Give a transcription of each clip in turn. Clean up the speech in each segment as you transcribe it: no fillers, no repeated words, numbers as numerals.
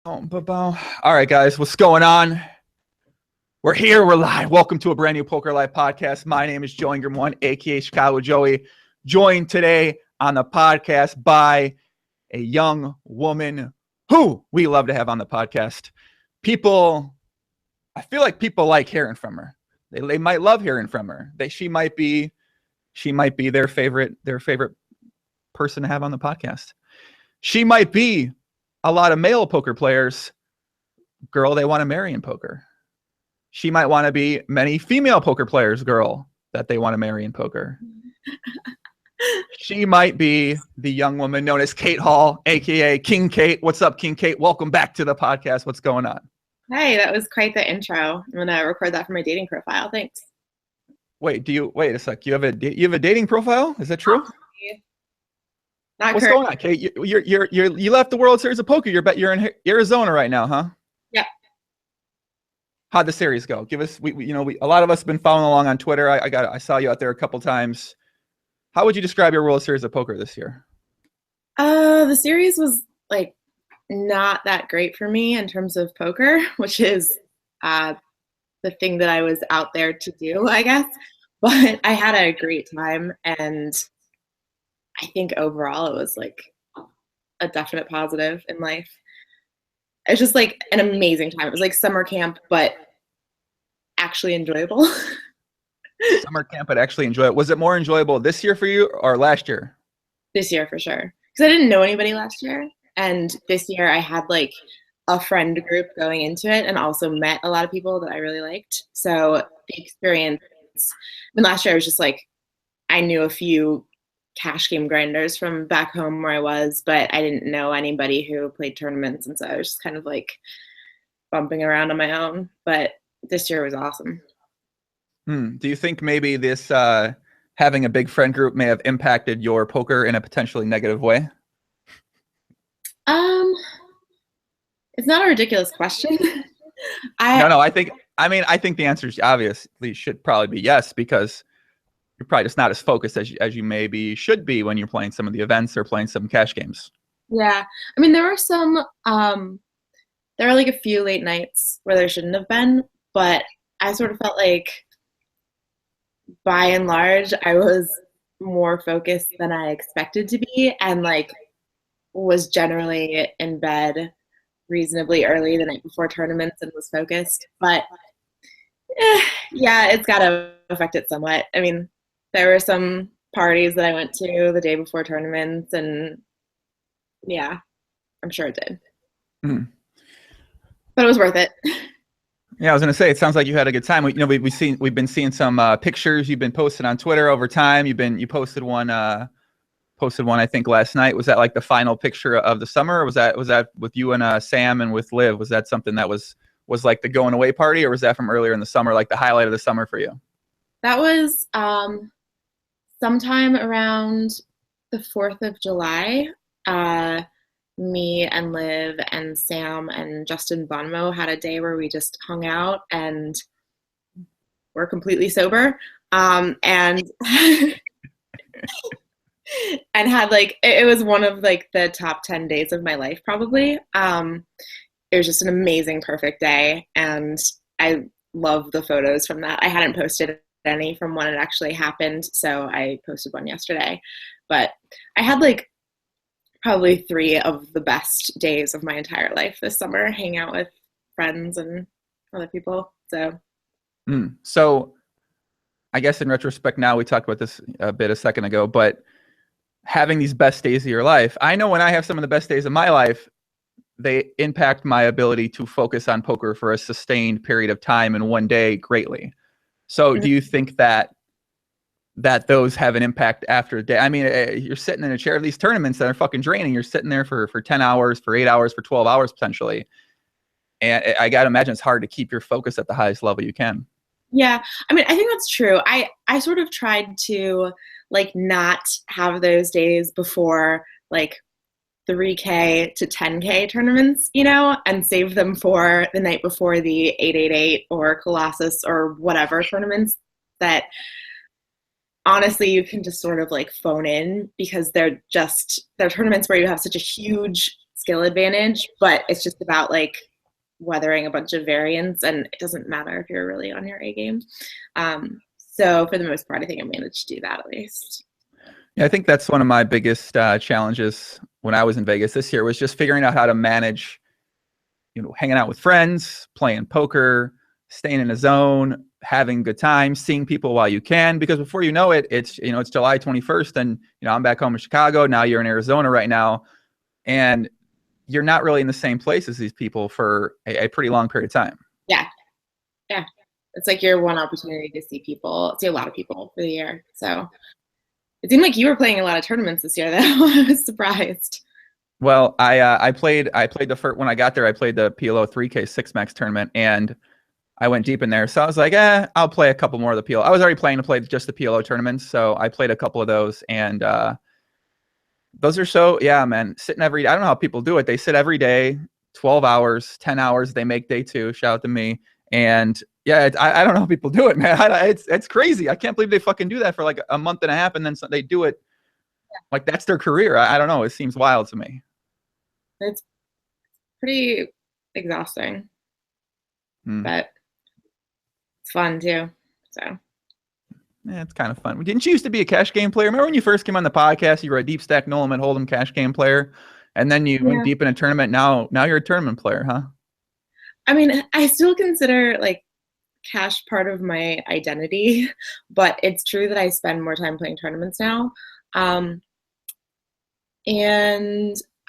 All right, guys, what's going on? We're here. We're live. Welcome to a brand new Poker Live podcast. My name is Joe Ingram, aka Chicago Joey. Joined today on the podcast by a young woman who we love to have on the podcast. I feel like people like hearing from her. They might love hearing from her. She might be their favorite person to have on the podcast. She might be a lot of male poker players girl they want to marry in poker. She might want to be many female poker players girl that they want to marry in poker. She might be the young woman known as Cate Hall, aka King Cate. What's up, King Cate? Welcome back to the podcast. What's going on? Hey, that was quite the intro. I'm gonna record that for my dating profile. Thanks. Wait a sec. You have a dating profile? Is that true? Not What's going on, Cate? You left the World Series of Poker. You're in Arizona right now, huh? Yeah. How'd the series go? Give us, a lot of us have been following along on Twitter. I saw you out there a couple times. How would you describe your World Series of Poker this year? The series was like not that great for me in terms of poker, which is the thing that I was out there to do, I guess. But I had a great time, and I think overall it was like a definite positive in life. It was just like an amazing time. It was like summer camp, but actually enjoyable. Summer camp, but actually enjoy it. Was it more enjoyable this year for you or last year? This year for sure. Because I didn't know anybody last year. And this year I had like a friend group going into it and also met a lot of people that I really liked. So the experience, last year I was just like, I knew a few cash game grinders from back home where I was, but I didn't know anybody who played tournaments, and so I was just kind of like bumping around on my own. But this year was awesome. Do you think maybe this having a big friend group may have impacted your poker in a potentially negative way? It's not a ridiculous question. I think the answer obviously should probably be yes, because you're probably just not as focused as you maybe should be when you're playing some of the events or playing some cash games. Yeah. I mean, there were like a few late nights where there shouldn't have been, but I sort of felt like by and large, I was more focused than I expected to be, and like was generally in bed reasonably early the night before tournaments and was focused. But yeah, it's got to affect it somewhat. I mean, there were some parties that I went to the day before tournaments, and yeah, I'm sure it did. But it was worth it. Yeah, I was gonna say, it sounds like you had a good time. We've been seeing some pictures you've been posting on Twitter over time. You posted one I think last night. Was that like the final picture of the summer, or was that with you and Sam and with Liv? Was that something that was like the going away party, or was that from earlier in the summer, like the highlight of the summer for you? That was sometime around the 4th of July. Me and Liv and Sam and Justin Bonmo had a day where we just hung out and were completely sober. And and had like, it was one of like the top 10 days of my life probably. It was just an amazing, perfect day, and I love the photos from that. I hadn't posted any from when it actually happened, so I posted one yesterday. But I had like probably 3 of the best days of my entire life this summer, hanging out with friends and other people. So I guess in retrospect now, we talked about this a bit a second ago, but having these best days of your life, I know when I have some of the best days of my life, they impact my ability to focus on poker for a sustained period of time in one day greatly. So do you think that those have an impact after a day? I mean, you're sitting in a chair of these tournaments that are fucking draining. You're sitting there for 10 hours, for 8 hours, for 12 hours potentially. And I got to imagine it's hard to keep your focus at the highest level you can. Yeah, I mean, I think that's true. I sort of tried to like not have those days before like 3K to 10K tournaments, and save them for the night before the 888 or Colossus or whatever tournaments that honestly you can just sort of like phone in, because they're tournaments where you have such a huge skill advantage, but it's just about like weathering a bunch of variants, and it doesn't matter if you're really on your A game. So for the most part, I think I managed to do that at least. Yeah, I think that's one of my biggest challenges when I was in Vegas this year was just figuring out how to manage, hanging out with friends, playing poker, staying in a zone, having good time, seeing people while you can, because before you know it, it's July 21st and, I'm back home in Chicago. Now you're in Arizona right now, and you're not really in the same place as these people for a pretty long period of time. Yeah. Yeah. It's like your one opportunity to see a lot of people for the year. So it seemed like you were playing a lot of tournaments this year, though. I was surprised. Well, I played the first, when I got there, I played the PLO 3K 6 Max tournament, and I went deep in there. So I was like, I'll play a couple more of the PLO. I was already planning to play just the PLO tournaments, so I played a couple of those, and those are man, sitting every day. I don't know how people do it. They sit every day, 12 hours, 10 hours. They make day 2. Shout out to me. And yeah, I don't know how people do it, man. It's crazy. I can't believe they fucking do that for like a month and a half, and then they do it like that's their career. I don't know. It seems wild to me. It's pretty exhausting, but it's fun too. So yeah, it's kind of fun. Didn't you used to be a cash game player? Remember when you first came on the podcast, you were a deep stack Nolam and Hold'em cash game player, and then you went deep in a tournament. Now you're a tournament player, huh? I mean, I still consider like cash part of my identity, but it's true that I spend more time playing tournaments now. And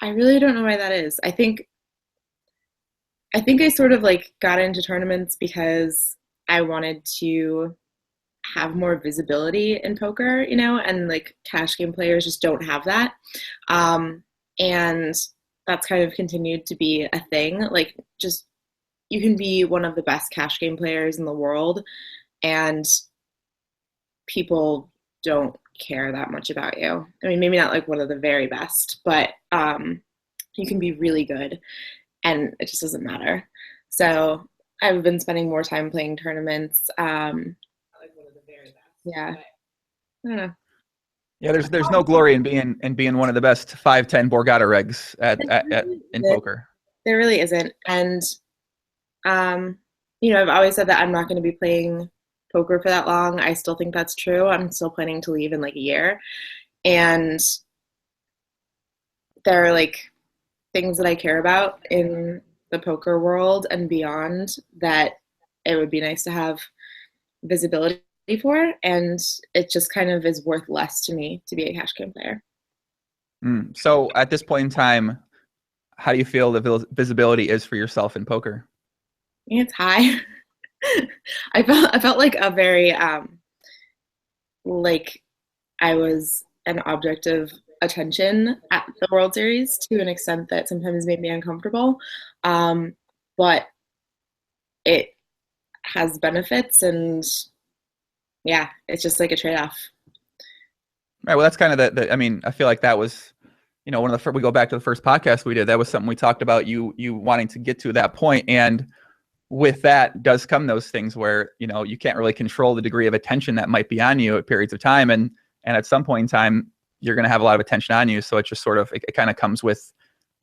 I really don't know why that is. I think I sort of like got into tournaments because I wanted to have more visibility in poker, and like cash game players just don't have that. And that's kind of continued to be a thing. Like, just you can be one of the best cash game players in the world, and people don't care that much about you. I mean, maybe not like one of the very best, but you can be really good, and it just doesn't matter. So I've been spending more time playing tournaments. Like one of the very best. Yeah. I don't know. Yeah, there's no glory in being one of the best 5-10 Borgata regs in poker. There really isn't. And I've always said that I'm not going to be playing poker for that long. I still think that's true. I'm still planning to leave in like a year. And there are like things that I care about in the poker world and beyond that it would be nice to have visibility for, and it just kind of is worth less to me to be a cash game player. So at this point in time, how do you feel the visibility is for yourself in poker? It's high. I felt like a very like I was an object of attention at the World Series to an extent that sometimes made me uncomfortable. But it has benefits, and yeah, it's just like a trade-off. Right. Well, that's kind of the I mean, I feel like that was, one of the we go back to the first podcast we did. That was something we talked about, you wanting to get to that point, and with that does come those things where you can't really control the degree of attention that might be on you at periods of time, and at some point in time you're going to have a lot of attention on you. So it just sort of it kind of comes with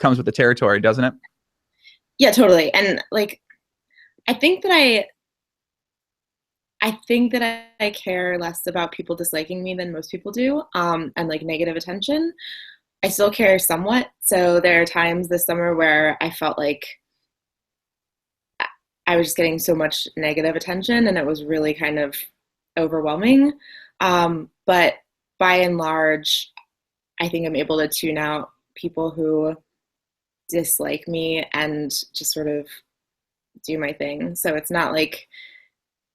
the territory, doesn't it? Yeah, totally. And like, I think that I care less about people disliking me than most people do, and like negative attention. I still care somewhat. So there are times this summer where I felt like I was just getting so much negative attention, and it was really kind of overwhelming. But by and large, I think I'm able to tune out people who dislike me and just sort of do my thing. So it's not like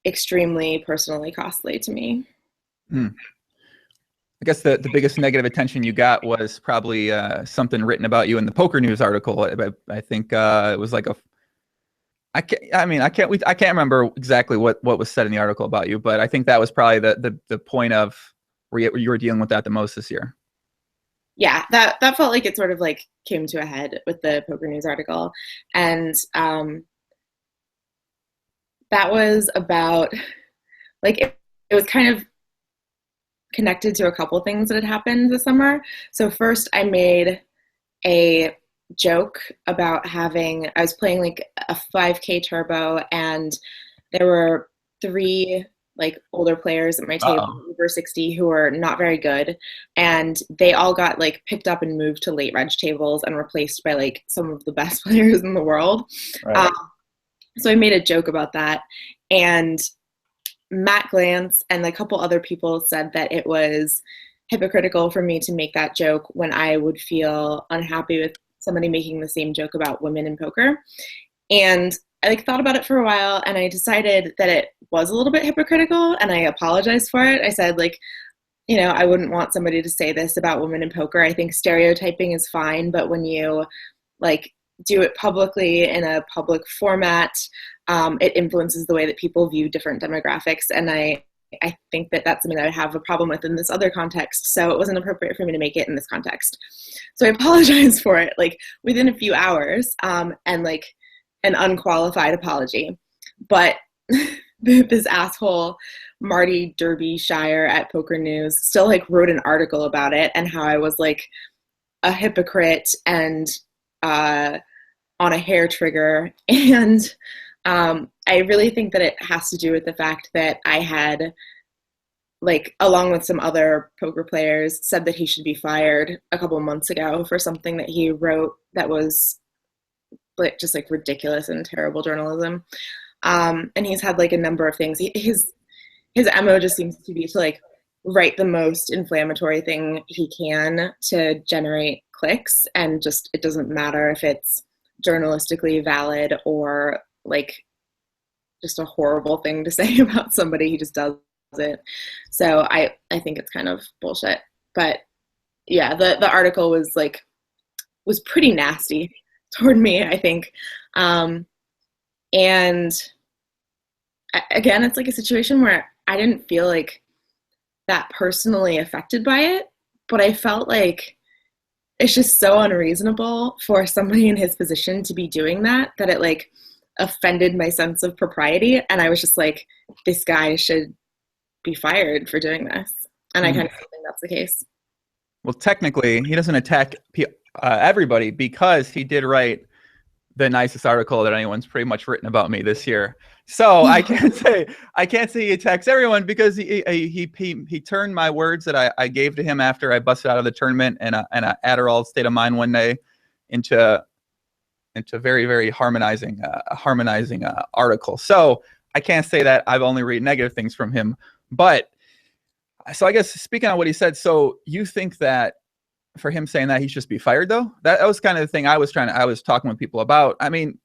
extremely personally costly to me. I guess the biggest negative attention you got was probably something written about you in the Poker News article. I think it was like I can't remember exactly what was said in the article about you, but I think that was probably the point of where you were dealing with that the most this year. Yeah, that felt like it sort of like came to a head with the Poker News article. And that was about, like, it was kind of connected to a couple things that had happened this summer. So first I made a joke about I was playing like a 5K turbo, and there were 3 like older players at my table, over 60, who were not very good, and they all got like picked up and moved to late reg tables and replaced by like some of the best players in the world. Right. So I made a joke about that, and Matt Glantz and a couple other people said that it was hypocritical for me to make that joke when I would feel unhappy with somebody making the same joke about women in poker. And I like thought about it for a while, and I decided that it was a little bit hypocritical, and I apologized for it. I said, like, you know, I wouldn't want somebody to say this about women in poker. I think stereotyping is fine, but when you like do it publicly in a public format, it influences the way that people view different demographics. And I think that that's something that I have a problem with in this other context. So it wasn't appropriate for me to make it in this context. So I apologized for it, like within a few hours, and like an unqualified apology. But this asshole, Marty Derbyshire at Poker News, still like wrote an article about it and how I was like a hypocrite and on a hair trigger. And I really think that it has to do with the fact that I had, like, along with some other poker players, said that he should be fired a couple months ago for something that he wrote that was like just like ridiculous and terrible journalism. And he's had like a number of things. His MO just seems to be to like write the most inflammatory thing he can to generate clicks, and just it doesn't matter if it's journalistically valid or like just a horrible thing to say about somebody. He just does it. So I think it's kind of bullshit. But yeah, the article was pretty nasty toward me, I think. And again, it's like a situation where I didn't feel like that personally affected by it, but I felt like it's just so unreasonable for somebody in his position to be doing that it like offended my sense of propriety. And I was just like, this guy should be fired for doing this. And I kind of think that's the case. Well, technically, he doesn't attack everybody, because he did write the nicest article that anyone's pretty much written about me this year. So I can't say he attacks everyone, because he turned my words that I gave to him after I busted out of the tournament and a Adderall state of mind one day into very, very harmonizing article. So I can't say that I've only read negative things from him. But so I guess speaking on what he said, so you think that for him saying that he should just be fired, though? That was kind of the thing I was talking with people about. I mean,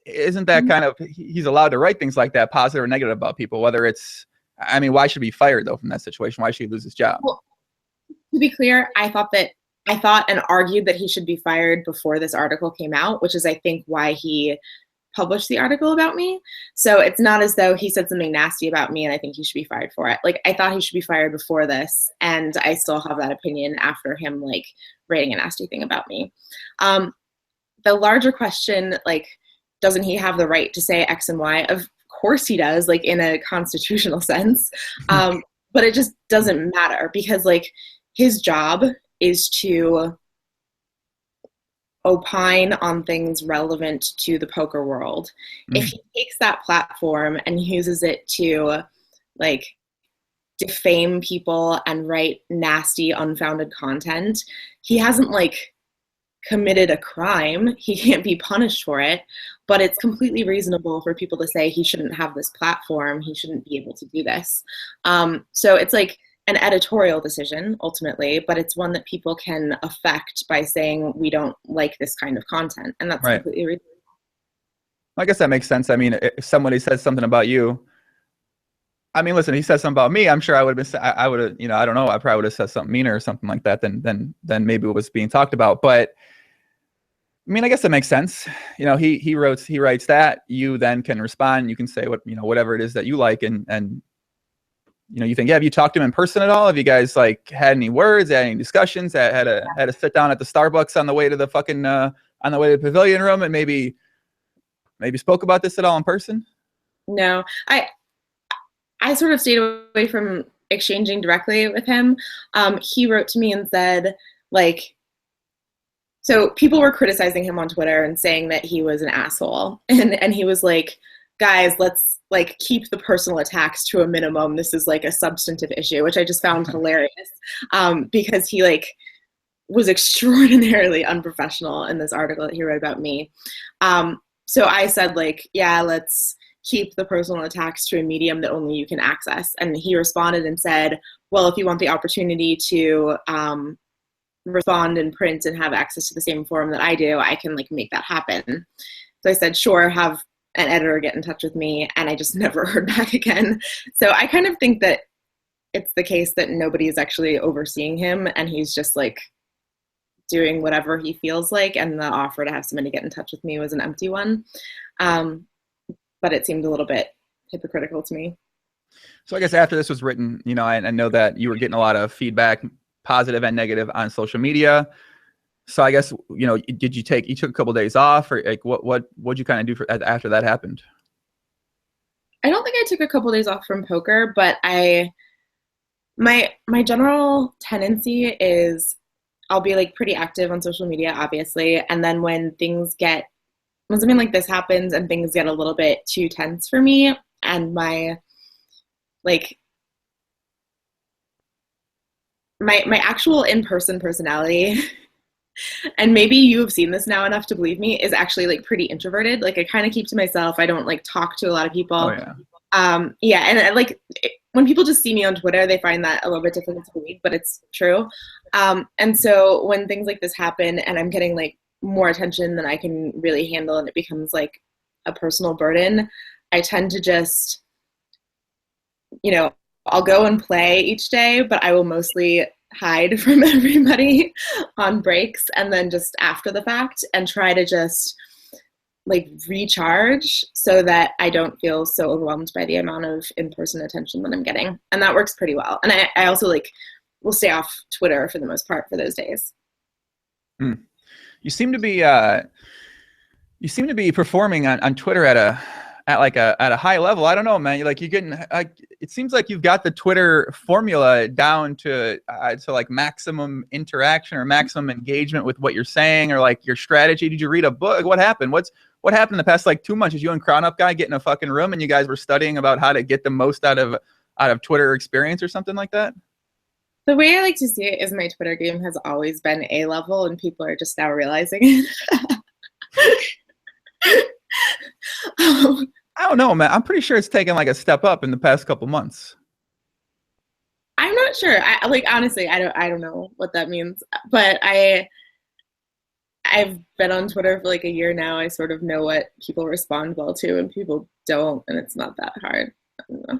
isn't that kind of, he's allowed to write things like that, positive or negative about people, whether it's, I mean, why should he be fired though from that situation? Why should he lose his job? Well, to be clear, I thought and argued that he should be fired before this article came out, which is, I think, why he published the article about me. So it's not as though he said something nasty about me and I think he should be fired for it. Like, I thought he should be fired before this, and I still have that opinion after him like writing a nasty thing about me. The larger question, like, doesn't he have the right to say X and Y? Of course he does, like in a constitutional sense. But it just doesn't matter, because like his job is to opine on things relevant to the poker world. If he takes that platform and uses it to like defame people and write nasty, unfounded content, he hasn't like committed a crime. He can't be punished for it, but it's completely reasonable for people to say he shouldn't have this platform. He shouldn't be able to do this. So it's like an editorial decision ultimately, but it's one that people can affect by saying we don't like this kind of content, and that's right. completely reasonable. I guess that makes sense. I mean, if somebody says something about you, I mean, listen, if he says something about me, I'm sure I would have been, I would have, you know, I don't know, I probably would have said something meaner or something like that than maybe what was being talked about. But I mean, I guess that makes sense. You know, he writes that, you then can respond. You can say what, you know, whatever it is that you like, and you know, you think, yeah, have you talked to him in person at all? Have you guys like had any words, had any discussions, had a sit down at the Starbucks on the way to the fucking on the way to the pavilion room, and maybe spoke about this at all in person? No, I sort of stayed away from exchanging directly with him. He wrote to me and said, like, so people were criticizing him on Twitter and saying that he was an asshole. And he was like, guys, let's like keep the personal attacks to a minimum. This is like a substantive issue, which I just found hilarious, because he like was extraordinarily unprofessional in this article that he wrote about me. So I said like, yeah, let's keep the personal attacks to a medium that only you can access. And he responded and said, well, if you want the opportunity to respond in print and have access to the same forum that I do, I can like make that happen. So I said, sure, have an editor get in touch with me, and I just never heard back again. So I kind of think that it's the case that nobody is actually overseeing him, and he's just like doing whatever he feels like, and the offer to have somebody get in touch with me was an empty one. But it seemed a little bit hypocritical to me. So I guess after this was written, you know, I know that you were getting a lot of feedback, positive and negative, on social media. So I guess, you know, you took a couple of days off, or like what'd you kind of do after that happened? I don't think I took a couple of days off from poker, but my general tendency is I'll be like pretty active on social media, obviously. And then when something like this happens and things get a little bit too tense for me, and my actual in-person personality, and maybe you've seen this now enough to believe me, is actually like pretty introverted. Like I kind of keep to myself. I don't like talk to a lot of people. Oh, yeah. And like when people just see me on Twitter, they find that a little bit difficult to believe, but it's true. And so when things like this happen and I'm getting like more attention than I can really handle, and it becomes like a personal burden, I tend to just, you know, I'll go and play each day, but I will mostly hide from everybody on breaks and then just after the fact, and try to just like recharge so that I don't feel so overwhelmed by the amount of in-person attention that I'm getting. And that works pretty well. And I also like will stay off Twitter for the most part for those days. You seem to be performing on Twitter at a high level. I don't know, man. You're getting. It seems like you've got the Twitter formula down to like maximum interaction or maximum engagement with what you're saying, or like your strategy. Did you read a book? What happened? What happened in the past like 2 months? Did you and Crown Up Guy get in a fucking room and you guys were studying about how to get the most out of Twitter experience or something like that? The way I like to see it is my Twitter game has always been A level, and people are just now realizing it. I don't know, man. I'm pretty sure it's taken like a step up in the past couple months. I'm not sure. Honestly, I don't know what that means. But I've been on Twitter for like a year now. I sort of know what people respond well to and people don't, and it's not that hard. I don't know.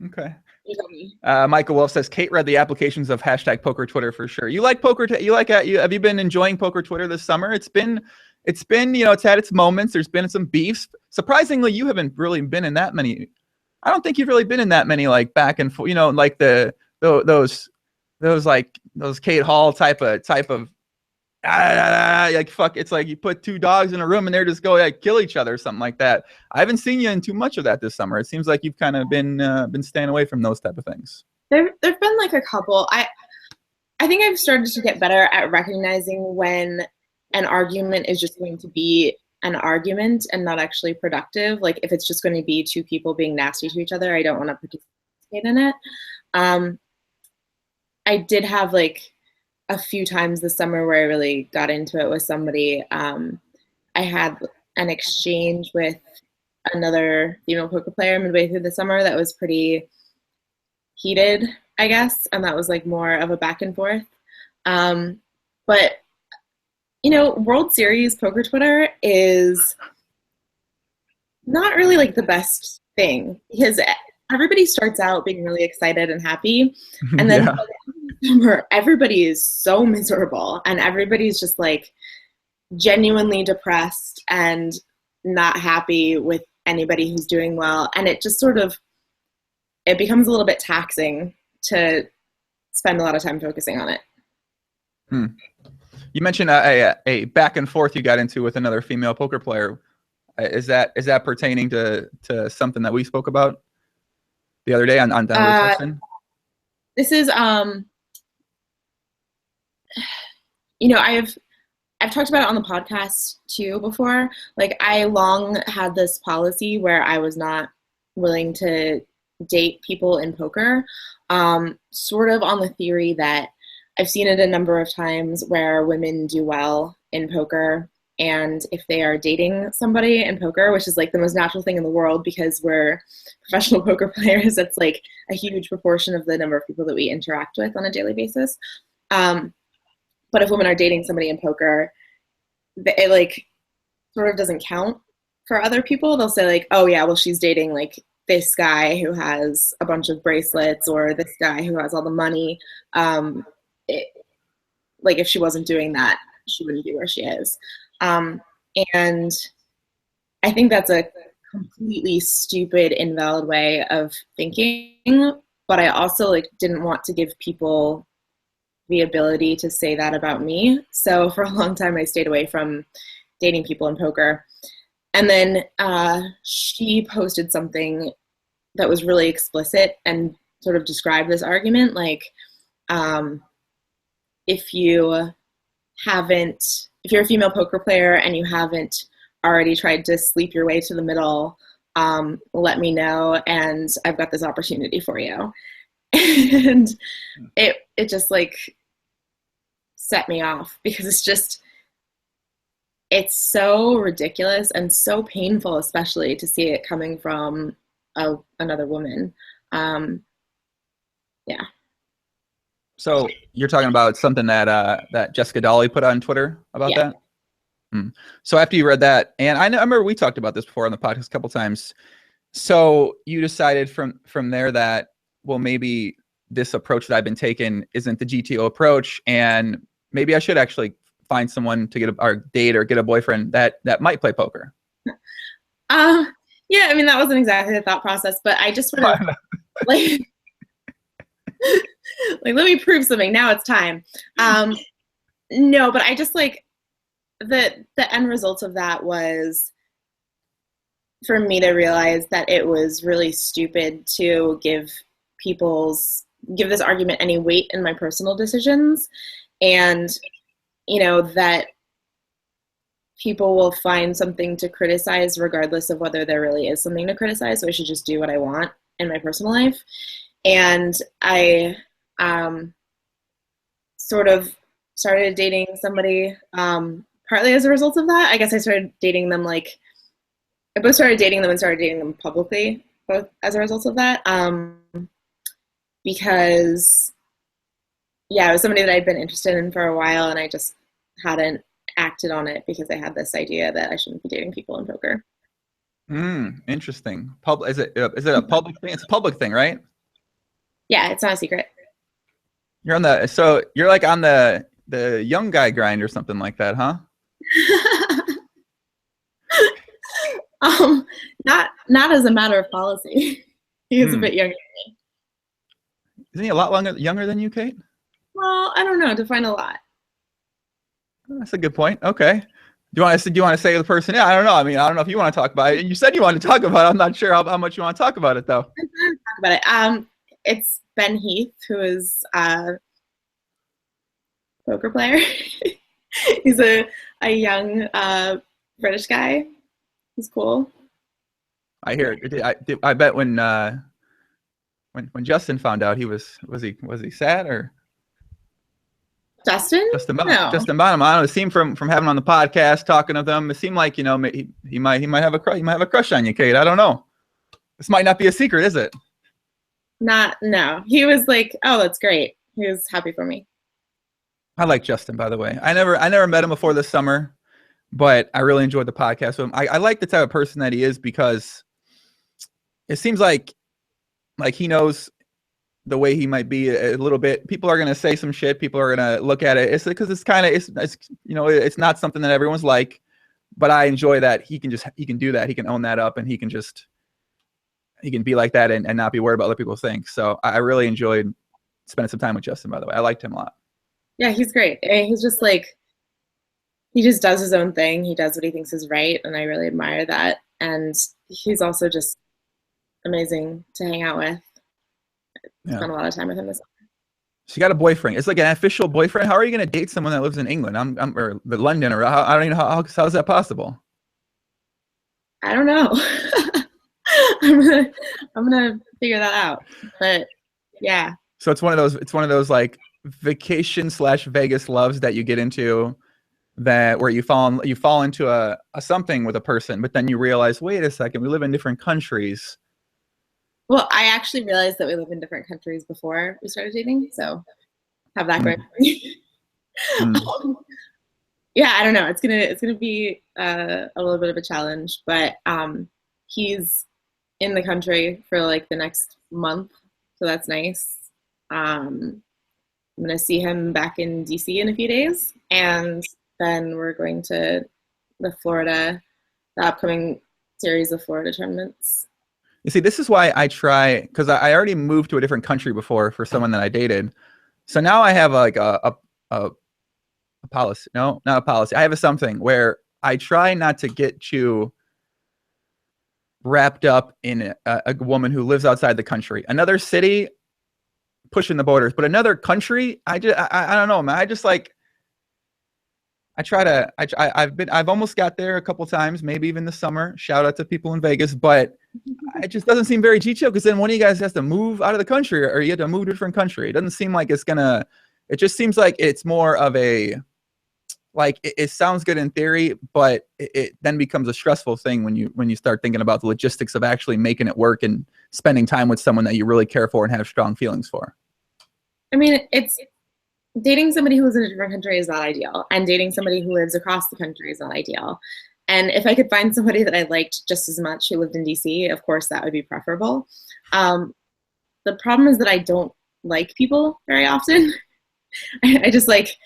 Okay. You tell me. Michael Wolf says Kate read the applications of #poker Twitter for sure. You like poker? Have you been enjoying poker Twitter this summer? It's been, you know, it's had its moments. There's been some beefs. Surprisingly, you haven't really been in that many. I don't think you've really been in that many like back and forth, you know, like those Cate Hall type of like fuck. It's like you put two dogs in a room and they're just go like kill each other or something like that. I haven't seen you in too much of that this summer. It seems like you've kind of been staying away from those type of things. There've been like a couple. I think I've started to get better at recognizing when an argument is just going to be an argument and not actually productive. Like if it's just going to be two people being nasty to each other, I don't want to participate in it. I did have like a few times this summer where I really got into it with somebody. I had an exchange with another female poker player midway through the summer that was pretty heated, I guess, and that was like more of a back and forth. But you know, World Series poker Twitter is not really like the best thing because everybody starts out being really excited and happy, and then by the end of the summer, everybody is so miserable, and everybody's just like genuinely depressed and not happy with anybody who's doing well, and it just sort of it becomes a little bit taxing to spend a lot of time focusing on it. You mentioned a back and forth you got into with another female poker player. Is that pertaining to something that we spoke about the other day on Texting? This is you know, I've talked about it on the podcast too before. Like, I long had this policy where I was not willing to date people in poker, sort of on the theory that I've seen it a number of times where women do well in poker, and if they are dating somebody in poker, which is like the most natural thing in the world because we're professional poker players, that's like a huge proportion of the number of people that we interact with on a daily basis. But if women are dating somebody in poker, it like sort of doesn't count for other people. They'll say like, oh yeah, well, she's dating like this guy who has a bunch of bracelets, or this guy who has all the money. Like, if she wasn't doing that, she wouldn't be where she is. And I think that's a completely stupid, invalid way of thinking. But I also like didn't want to give people the ability to say that about me. So for a long time, I stayed away from dating people in poker. And then she posted something that was really explicit and sort of described this argument. Like, if you're a female poker player and you haven't already tried to sleep your way to the middle, let me know, and I've got this opportunity for you. And it just like set me off, because it's so ridiculous and so painful, especially to see it coming from another woman. Yeah. So you're talking about something that Jessica Dolly put on Twitter about that? So after you read that, and I remember we talked about this before on the podcast a couple times. So you decided from there that, well, maybe this approach that I've been taking isn't the GTO approach, and maybe I should actually find someone to get or date or get a boyfriend that might play poker. Yeah, I mean, that wasn't exactly the thought process, but I just sort of like let me prove something. Now it's time. No, but I just like the end result of that was for me to realize that it was really stupid to give this argument any weight in my personal decisions, and that people will find something to criticize regardless of whether there really is something to criticize. So I should just do what I want in my personal life. And I sort of started dating somebody partly as a result of that. I guess I started dating them I both started dating them and started dating them publicly, both as a result of that. Because, yeah, it was somebody that I'd been interested in for a while, and I just hadn't acted on it because I had this idea that I shouldn't be dating people in poker. Interesting. Is it a public thing? It's a public thing, right? Yeah, it's not a secret. You're on the young guy grind or something like that, huh? Not as a matter of policy. He is a bit younger than me. Isn't he a lot younger than you, Kate? Well, I don't know. Define a lot. That's a good point. Okay. Do you want to say to the person? Yeah, I don't know. I mean, I don't know if you want to talk about it. You said you wanted to talk about it. I'm not sure how much you want to talk about it, though. I'm trying to talk about it. It's Ben Heath, who is a poker player. He's a young British guy. He's cool. I hear it. I bet when Justin found out, was he sad or? Justin Bonham. I don't know. It seemed from having on the podcast, talking to them, it seemed like he might have a crush. He might have a crush on you, Kate. I don't know. This might not be a secret, is it? No. He was like, "Oh, that's great." He was happy for me. I like Justin, by the way. I never met him before this summer, but I really enjoyed the podcast with him. I like the type of person that he is, because it seems like he knows the way he might be a little bit. People are going to say some shit. People are going to look at it. It's because it's not something that everyone's like, but I enjoy that he can do that. He can own that up, and he can be like that and not be worried about what people think. So I really enjoyed spending some time with Justin, by the way. I liked him a lot. Yeah, he's great. He's just he just does his own thing. He does what he thinks is right, and I really admire that. And he's also just amazing to hang out with. Spent a lot of time with him this summer. She got a boyfriend. It's like an official boyfriend. How are you going to date someone that lives in England? Or London, or I don't even know how is that possible? I don't know. I'm gonna figure that out. But yeah. So it's one of those like vacation / Vegas loves that you get into, that where you fall into a something with a person, but then you realize, wait a second, we live in different countries. Well, I actually realized that we live in different countries before we started dating, so have that going. Yeah, I don't know. It's gonna be a little bit of a challenge, but he's in the country for like the next month, so that's nice. I'm gonna see him back in DC in a few days, and then we're going to the upcoming series of Florida tournaments. You see, this is why I try, because I already moved to a different country before for someone that I dated. So now I have like a policy. No, not a policy. I have something where I try not to get too wrapped up in a woman who lives outside the country. Another city, pushing the borders, but another country, I don't know, man. I just like, I've almost got there a couple times, maybe even this summer. Shout out to people in Vegas, but it just doesn't seem very detailed, because then one of you guys has to move out of the country, or you have to move to a different country. It doesn't seem like it just seems like it's more of a, like, it sounds good in theory, but it then becomes a stressful thing when you start thinking about the logistics of actually making it work and spending time with someone that you really care for and have strong feelings for. I mean, it's dating somebody who lives in a different country is not ideal, and dating somebody who lives across the country is not ideal. And if I could find somebody that I liked just as much who lived in DC, of course, that would be preferable. The problem is that I don't like people very often. I just like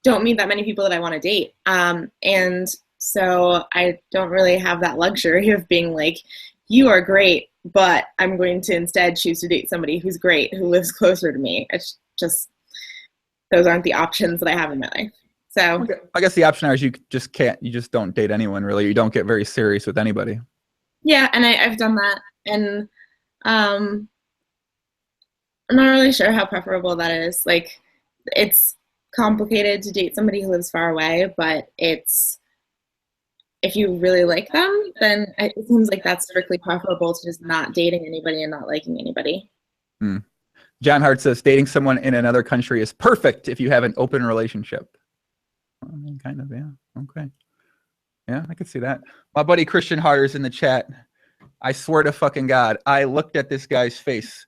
don't meet that many people that I want to date. And so I don't really have that luxury of being like, you are great, but I'm going to instead choose to date somebody who's great, who lives closer to me. It's just, those aren't the options that I have in my life. So okay. I guess the option is you just don't date anyone, really. You don't get very serious with anybody. Yeah, and I've done that, and I'm not really sure how preferable that is. Like, it's complicated to date somebody who lives far away, but if you really like them, then it seems like that's strictly preferable to just not dating anybody and not liking anybody. John Hart says dating someone in another country is perfect if you have an open relationship. I mean, kind of, yeah. Okay. Yeah, I could see that. My buddy Christian Harder's in the chat. I swear to fucking God, I looked at this guy's face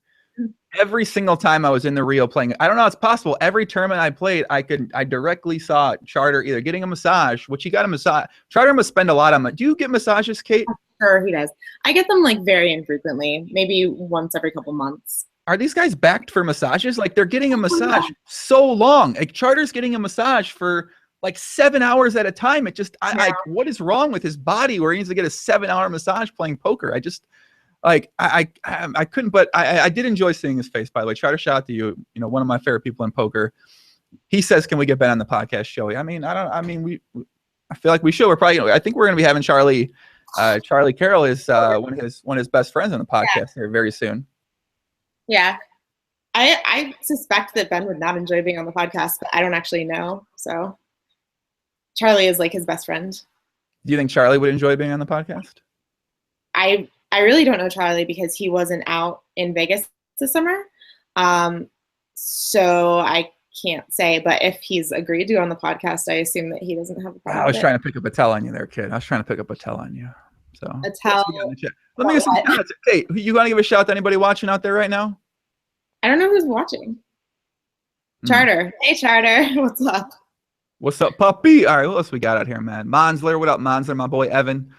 every single time I was in the Rio playing. I don't know how it's possible. Every tournament I played, I directly saw Charter either getting a massage, which he got a massage. Charter must spend a lot on it. Do you get massages, Kate? Sure, he does. I get them like very infrequently, maybe once every couple months. Are these guys backed for massages? Like, they're getting a massage so long. Like, Charter's getting a massage for like 7 hours at a time. It just, what is wrong with his body where he needs to get a 7-hour massage playing poker? I just, like, I couldn't, but I did enjoy seeing his face, by the way. Charter, shout out to you. You know, one of my favorite people in poker. He says, can we get Ben on the podcast, Joey? I feel like we should. We're probably, I think we're going to be having Charlie Carroll is one of his best friends on the podcast here very soon. Yeah. I suspect that Ben would not enjoy being on the podcast, but I don't actually know. So Charlie is like his best friend. Do you think Charlie would enjoy being on the podcast? I really don't know Charlie because he wasn't out in Vegas this summer. So I can't say, but if he's agreed to go on the podcast, I assume that he doesn't have a problem. I was trying to pick up a tell on you there, kid. I was trying to pick up a tell on you. So a tell. Let me get some shout outs. Hey, you want to give a shout out to anybody watching out there right now? I don't know who's watching. Charter. Hey, Charter. What's up? What's up, puppy? All right, what else we got out here, man? Monsler. What up, Monsler? My boy, Evan.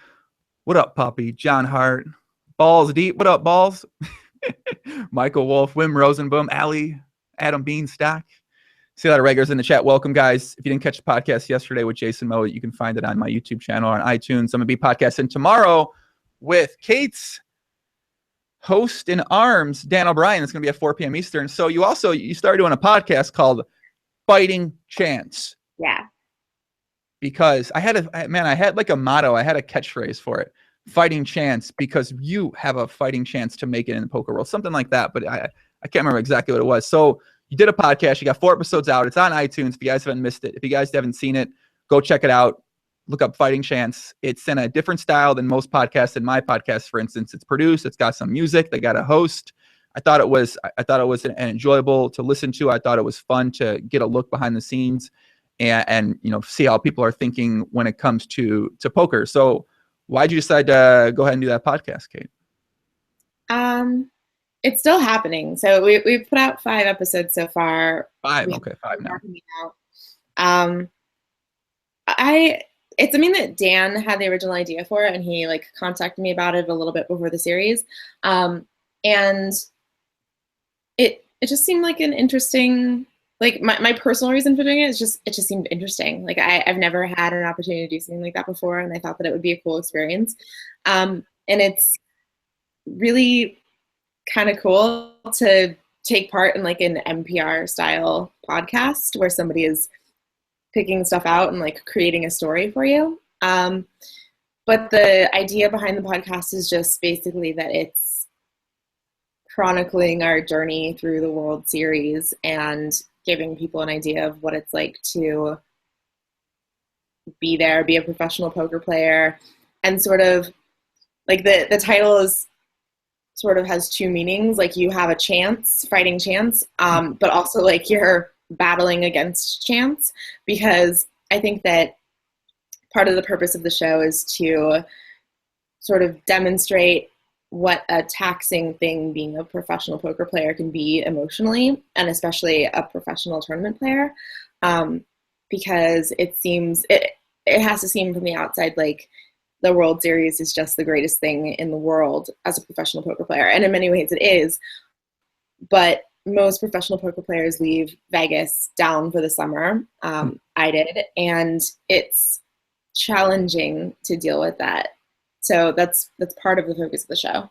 What up, puppy? John Hart. Balls Deep. What up, Balls? Michael Wolf. Wim Rosenboom. Allie. Adam Beanstock. See a lot of regulars in the chat. Welcome, guys. If you didn't catch the podcast yesterday with Jason Moe, you can find it on my YouTube channel on iTunes. I'm going to be podcasting tomorrow with Kate's host in arms, Dan O'Brien. It's going to be at 4 p.m. Eastern. So you started doing a podcast called Fighting Chance. Yeah. Because I had like a motto. I had a catchphrase for it. Fighting Chance, because you have a fighting chance to make it in the poker world. Something like that. But I can't remember exactly what it was. So you did a podcast. You got 4 episodes out. It's on iTunes. If you guys haven't missed it, if you guys haven't seen it, go check it out. Look up Fighting Chance. It's in a different style than most podcasts. In my podcast, for instance, it's produced. It's got some music. They got a host. I thought it was an enjoyable to listen to. I thought it was fun to get a look behind the scenes and see how people are thinking when it comes to poker. So why'd you decide to go ahead and do that podcast, Cate? It's still happening. So we've put out 5 episodes so far. 5. Okay, 5 now. It's something that Dan had the original idea for, and he contacted me about it a little bit before the series. And it just seemed like an interesting, my personal reason for doing it is it just seemed interesting. I've never had an opportunity to do something like that before, and I thought that it would be a cool experience. And it's really kind of cool to take part in an NPR style podcast where somebody is picking stuff out and creating a story for you. But the idea behind the podcast is just basically that it's chronicling our journey through the World Series and giving people an idea of what it's like to be there, be a professional poker player, and sort of the title is sort of has 2 meanings. You have a chance, fighting chance, but also you're battling against chance, because I think that part of the purpose of the show is to sort of demonstrate what a taxing thing being a professional poker player can be emotionally, and especially a professional tournament player, because it has to seem from the outside like the World Series is just the greatest thing in the world as a professional poker player, and in many ways it is, but most professional poker players leave Vegas down for the summer. I did, and it's challenging to deal with that. So that's part of the focus of the show.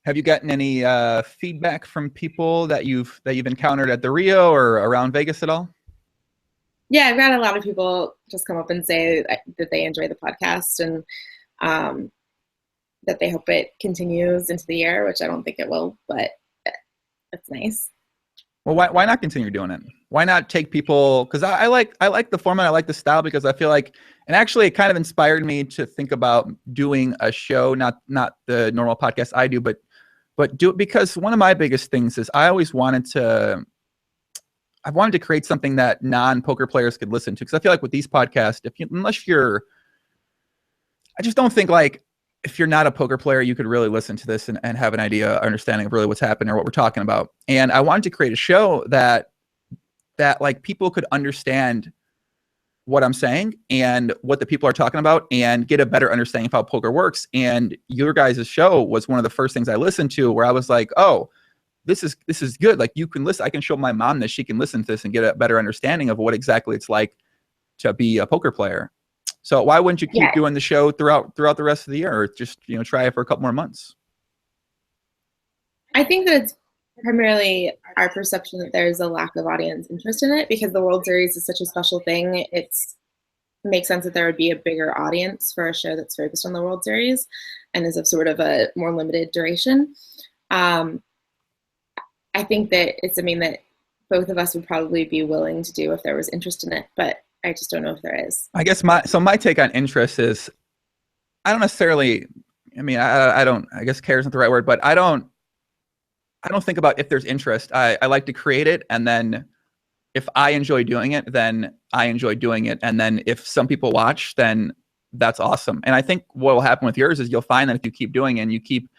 Have you gotten any feedback from people that you've encountered at the Rio or around Vegas at all? Yeah, I've got a lot of people just come up and say that they enjoy the podcast and that they hope it continues into the year, which I don't think it will, but that's nice. Well, why not continue doing it? Why not take people? Because I like the format. I like the style, because I feel like, and actually it kind of inspired me to think about doing a show, not the normal podcast I do, but do it, because one of my biggest things is I wanted to create something that non-poker players could listen to. Because I feel like with these podcasts, I just don't think if you're not a poker player, you could really listen to this and have an understanding of really what's happening or what we're talking about. And I wanted to create a show that people could understand what I'm saying and what the people are talking about and get a better understanding of how poker works. And your guys' show was one of the first things I listened to, where I was like, oh, this is good. You can listen. I can show my mom this. She can listen to this and get a better understanding of what exactly it's like to be a poker player. So why wouldn't you keep doing the show throughout the rest of the year, or just try it for a couple more months? I think that it's primarily our perception that there's a lack of audience interest in it, because the World Series is such a special thing. It makes sense that there would be a bigger audience for a show that's focused on the World Series and is of sort of a more limited duration. I think that it's something that both of us would probably be willing to do if there was interest in it, but I just don't know if there is. I guess my take on interest is, I don't necessarily, I guess care isn't the right word, but I don't think about if there's interest. I like to create it, and then if I enjoy doing it, then I enjoy doing it. And then if some people watch, then that's awesome. And I think what will happen with yours is you'll find that if you keep doing it and you keep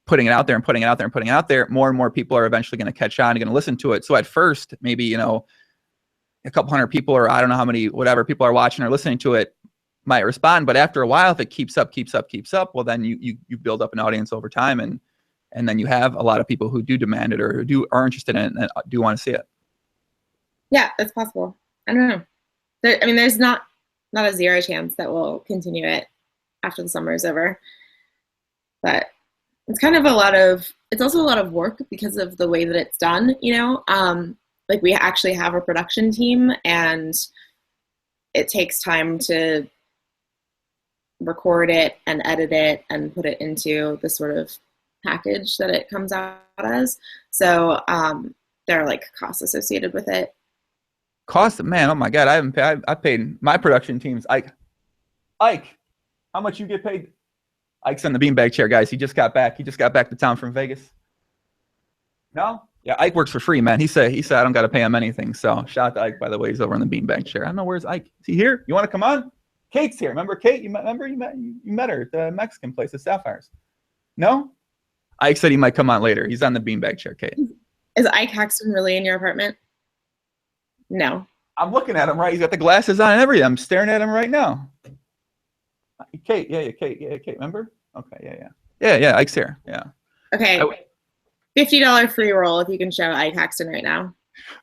putting it out there and putting it out there and putting it out there, more and more people are eventually going to catch on and going to listen to it. So at first, maybe, a couple hundred people, or I don't know how many, whatever people are watching or listening to it, might respond. But after a while, if it keeps up, well, then you build up an audience over time, and then you have a lot of people who do demand it or who are interested in it and do want to see it. Yeah, that's possible. I don't know. There's not a zero chance that we'll continue it after the summer is over, but it's kind of it's also a lot of work because of the way that it's done, we actually have a production team, and it takes time to record it and edit it and put it into the sort of package that it comes out as. So there are like costs associated with it. Cost, man, oh my God, I haven't paid. I paid my production teams. Ike, how much you get paid? Ike's on the beanbag chair, guys. He just got back. He just got back to town from Vegas. No? Yeah, Ike works for free, man. He said I don't got to pay him anything. So shout out to Ike, by the way. He's over on the beanbag chair. I don't know, where's Ike? Is he here? You want to come on? Kate's here. Remember Kate? You met her at the Mexican place at Sapphires. No? Ike said he might come on later. He's on the beanbag chair, Kate. Is Ike Haxton really in your apartment? No. I'm looking at him, right? He's got the glasses on and everything. I'm staring at him right now. Kate, Kate, remember? Okay, yeah, Ike's here, yeah. Okay, $50 free roll if you can show Ike Haxton right now.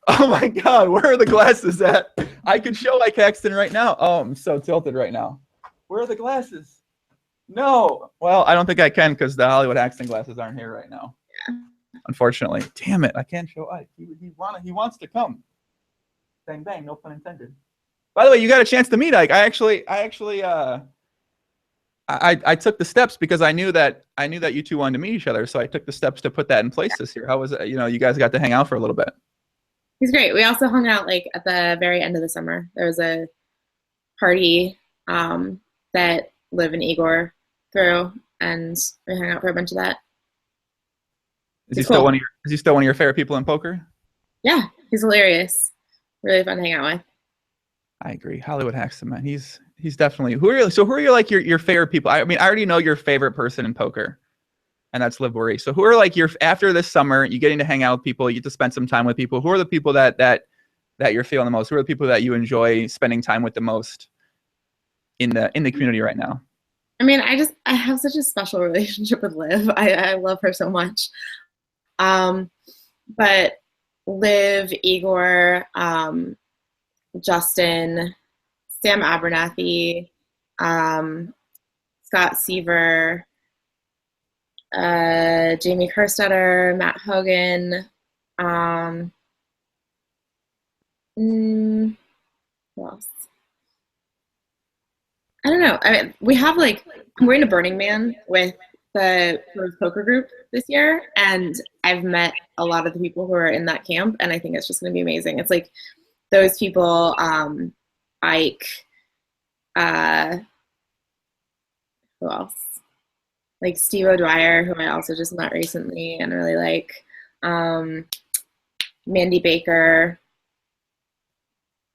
Oh my God, where are the glasses at? I can show Ike Haxton right now. Oh, I'm so tilted right now. Where are the glasses? No, well, I don't think I can because the Hollywood Haxton glasses aren't here right now. Yeah. Unfortunately, damn it, I can't show Ike. He wants to come. Bang bang, no pun intended. By the way, you got a chance to meet Ike. I took the steps because I knew that you two wanted to meet each other. So I took the steps to put that in place this year. How was it? You guys got to hang out for a little bit. He's great. We also hung out like at the very end of the summer. There was a party that Liv and Igor threw, and we hung out for a bunch of that. Is he still one of your favorite people in poker? Yeah, he's hilarious. Really fun to hang out with. I agree. Hollywood Haxton, man. He's definitely who are your favorite people? I mean, I already know your favorite person in poker, and that's Liv Worry. So who are like after this summer, you getting to hang out with people, you get to spend some time with people. Who are the people that you're feeling the most? Who are the people that you enjoy spending time with the most in the community right now? I mean, I have such a special relationship with Liv. I love her so much. But Liv, Igor, Justin, Sam Abernathy, Scott Seaver, Jamie Kerstetter, Matt Hogan, who else? I don't know. I mean, we have I'm going to Burning Man with the poker group this year, and I've met a lot of the people who are in that camp, and I think it's just going to be amazing. It's like those people, Ike, who else? Like Steve O'Dwyer, who I also just met recently and really like, Mandy Baker.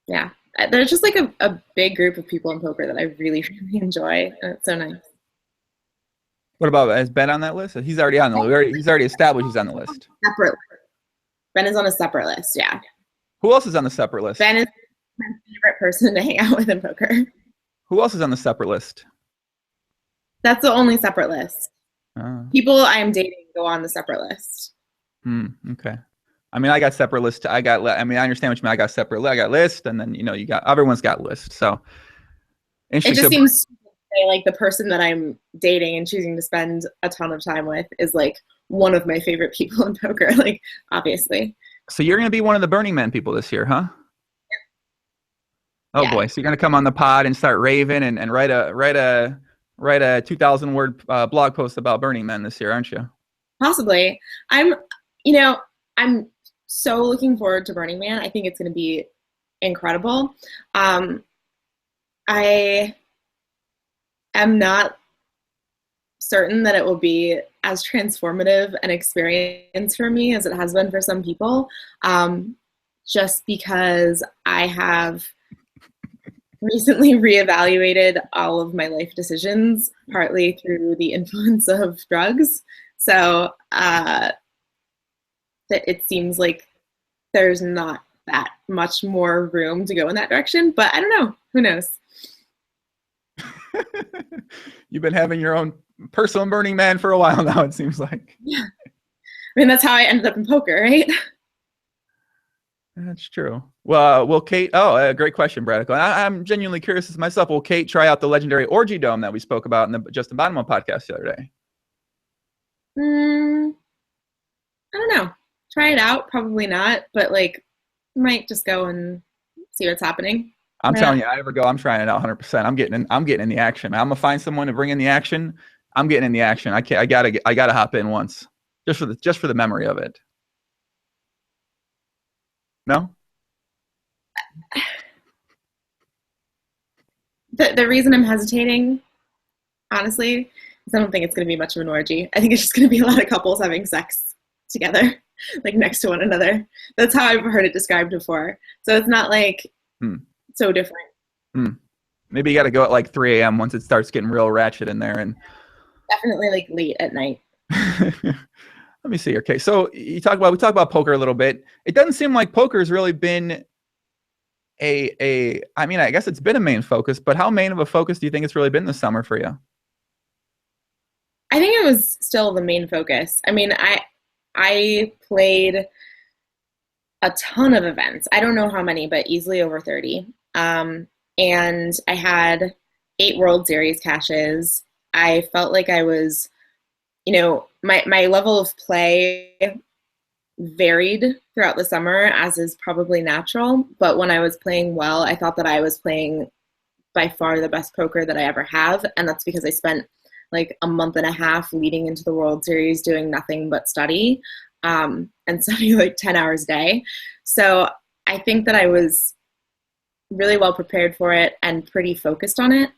Yeah, there's just like a big group of people in poker that I really, really enjoy, and it's so nice. What about, is Ben on that list? He's already on the list. He's already established he's on the list. Separate. Ben is on a separate list, yeah. Who else is on the separate list? Ben is my favorite person to hang out with in poker. Who else is on the separate list? That's the only separate list. People I am dating go on the separate list. Okay. I mean, I got separate list. I understand what you mean. I got separate list. I got list, and then you got everyone's got list. So it just seems like the person that I'm dating and choosing to spend a ton of time with is like one of my favorite people in poker. Like, obviously. So you're going to be one of the Burning Man people this year, huh? Oh boy. So you're going to come on the pod and start raving and write a 2,000-word blog post about Burning Man this year, aren't you? Possibly. I'm so looking forward to Burning Man. I think it's going to be incredible. I am not certain that it will be as transformative an experience for me as it has been for some people, just because I have recently reevaluated all of my life decisions, partly through the influence of drugs. So it seems like there's not that much more room to go in that direction, but I don't know. Who knows? You've been having your own personal Burning Man for a while now, it seems like. Yeah. I mean, that's how I ended up in poker, right? That's true. Well, will Kate, great question, Brad. I'm genuinely curious as myself. Will Kate try out the legendary Orgy Dome that we spoke about in the Justin Bonneman podcast the other day? I don't know. Try it out. Probably not, but might just go and see what's happening. I'm telling you, I ever go, I'm trying it out 100%. I'm getting in the action. I'm gonna find someone to bring in the action. I'm getting in the action. I gotta hop in once, just for the memory of it. No? The reason I'm hesitating, honestly, is I don't think it's going to be much of an orgy. I think it's just going to be a lot of couples having sex together, like next to one another. That's how I've heard it described before. So it's not like so different. Maybe you got to go at like 3 a.m. once it starts getting real ratchet in there. And definitely like late at night. Let me see. Okay, so we talk about poker a little bit. It doesn't seem like poker has really been I mean, I guess it's been a main focus, but how main of a focus do you think it's really been this summer for you? I think it was still the main focus. I mean, I played a ton of events. I don't know how many, but easily over 30. And I had 8 World Series caches. I felt like I was, my level of play varied throughout the summer, as is probably natural. But when I was playing well, I thought that I was playing by far the best poker that I ever have. And that's because I spent like a month and a half leading into the World Series doing nothing but study, and study like 10 hours a day. So I think that I was really well prepared for it and pretty focused on it.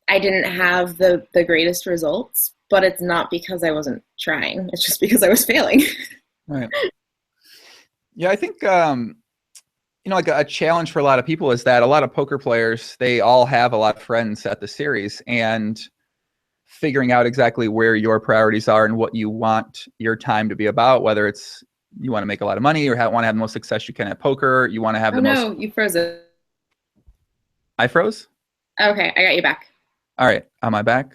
I didn't have the greatest results, but it's not because I wasn't trying. It's just because I was failing. Right. Yeah, I think, like a challenge for a lot of people is that a lot of poker players, they all have a lot of friends at the series, and figuring out exactly where your priorities are and what you want your time to be about, whether it's you want to make a lot of money or want to have the most success you can at poker, you want to have No, you froze it. I froze? Okay, I got you back. All right, am I back?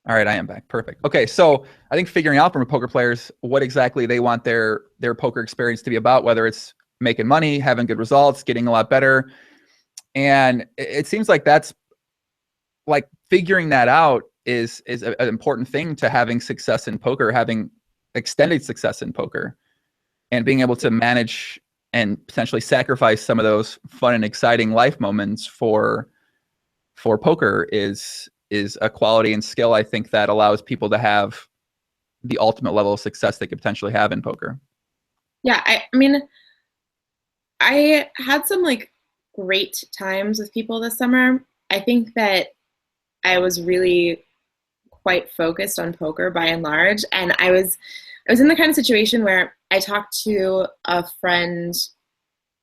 All right, I am back. Perfect. Okay, so I think figuring out from poker players what exactly they want their poker experience to be about, whether it's making money, having good results, getting a lot better. And it seems like that's like figuring that out is an important thing to having success in poker, having extended success in poker, and being able to manage and potentially sacrifice some of those fun and exciting life moments for poker is a quality and skill, I think, that allows people to have the ultimate level of success they could potentially have in poker. Yeah, I mean, I had some like great times with people this summer. I think that I was really quite focused on poker by and large, and I was in the kind of situation where I talked to a friend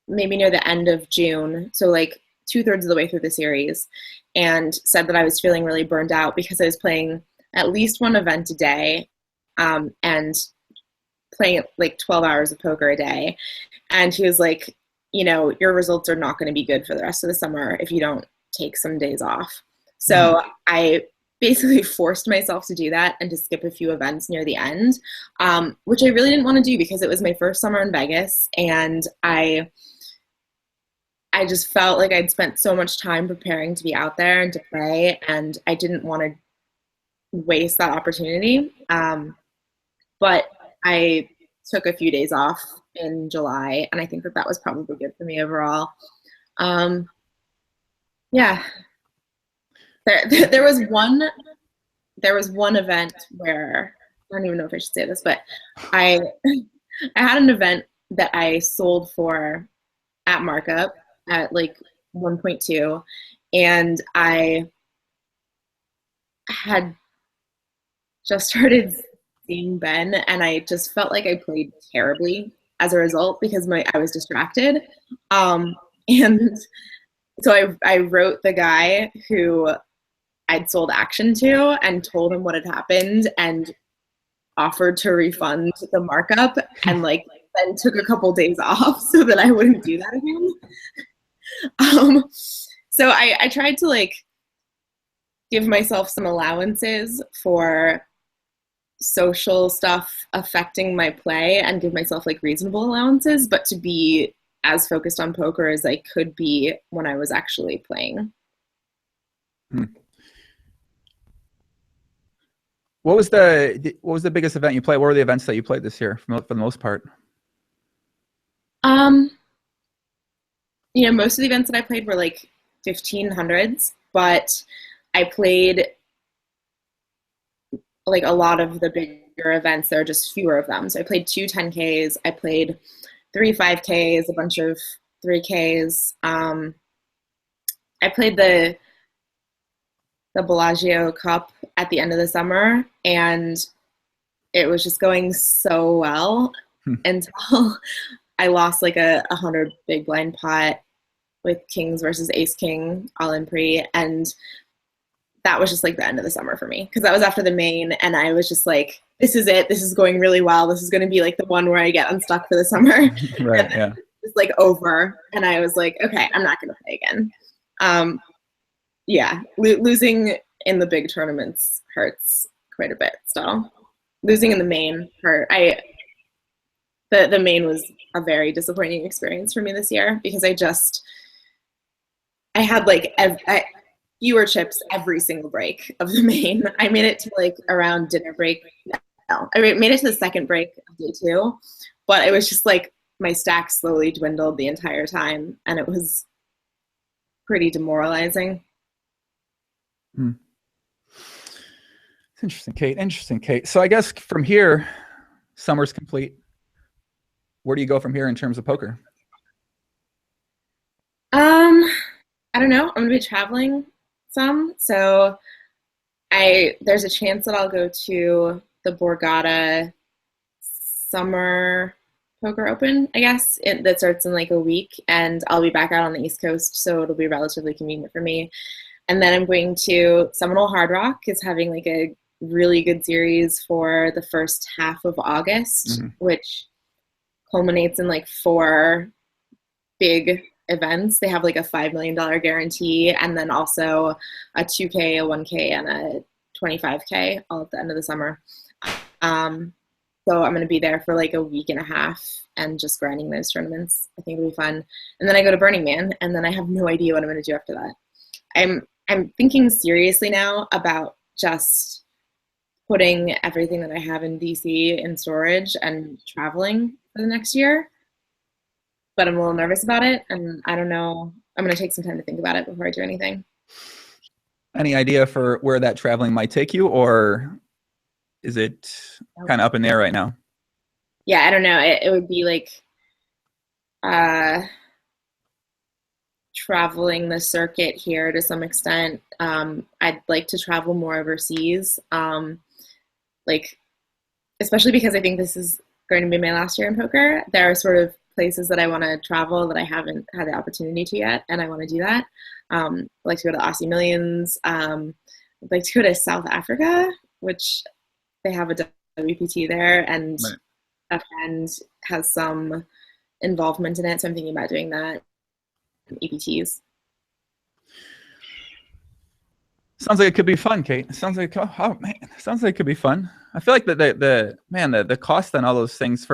maybe near the end of June, so like 2/3 of the way through the series, and said that I was feeling really burned out because I was playing at least one event a day, and playing like 12 hours of poker a day. And he was like, your results are not going to be good for the rest of the summer if you don't take some days off. So I basically forced myself to do that and to skip a few events near the end, which I really didn't want to do because it was my first summer in Vegas, and I just felt like I'd spent so much time preparing to be out there and to play, and I didn't want to waste that opportunity. But I took a few days off in July, and I think that was probably good for me overall. Yeah. There was one event where, I don't even know if I should say this, but I had an event that I sold for at markup at like 1.2, and I had just started seeing Ben, and I just felt like I played terribly as a result because I was distracted. And so I wrote the guy who I'd sold action to and told him what had happened and offered to refund the markup, and like then took a couple days off so that I wouldn't do that again. So I tried to like give myself some allowances for social stuff affecting my play and give myself like reasonable allowances, but to be as focused on poker as I could be when I was actually playing. What was the biggest event you played? What were the events that you played this year for the most part? Most of the events that I played were like 1500s, but I played like a lot of the bigger events, there are just fewer of them. So I played 2 10Ks, I played 3 5Ks, a bunch of 3Ks. I played the Bellagio Cup at the end of the summer, and it was just going so well until I lost like a 100 big blind pot with kings versus ace king all in pre, and that was just like the end of the summer for me, because that was after the main, and I was just like, this is it, this is going really well, this is going to be like the one where I get unstuck for the summer. Right. Yeah. It's like over, and I was like, okay, I'm not going to play again. Yeah, losing in the big tournaments hurts quite a bit still. Losing in the main hurt. The main was a very disappointing experience for me this year, because I had like fewer chips every single break of the main. I made it to like around dinner break. No, I made it to the second break of day 2, but it was just like my stack slowly dwindled the entire time, and it was pretty demoralizing. It's interesting, Cate. Interesting, Cate. So I guess from here, summer's complete. Where do you go from here in terms of poker? I don't know. I'm gonna be traveling some, so there's a chance that I'll go to the Borgata Summer Poker Open, I guess, that starts in like a week, and I'll be back out on the East Coast, so it'll be relatively convenient for me. And then I'm going to Seminole Hard Rock is having like a really good series for the first half of August, which culminates in like 4 big events. They have like a $5 million guarantee, and then also a 2K, a 1K, and a 25K all at the end of the summer. So I'm going to be there for like a week and a half and just grinding those tournaments. I think it'll be fun. And then I go to Burning Man, and then I have no idea what I'm going to do after that. I'm thinking seriously now about just putting everything that I have in DC in storage and traveling for the next year. But I'm a little nervous about it, and I don't know. I'm going to take some time to think about it before I do anything. Any idea for where that traveling might take you, or is it kind of up in the air right now? Yeah, I don't know. It would be like traveling the circuit here to some extent. I'd like to travel more overseas, like especially because I think this is going to be my last year in poker. There are sort of places that I want to travel that I haven't had the opportunity to yet, and I want to do that. I'd like to go to Aussie Millions. I'd like to go to South Africa, which they have a WPT there, and Right. a friend has some involvement in it, so I'm thinking about doing that. EPTs. Sounds like it could be fun, Cate. Sounds like, oh man, sounds like it could be fun. I feel like the cost on all those things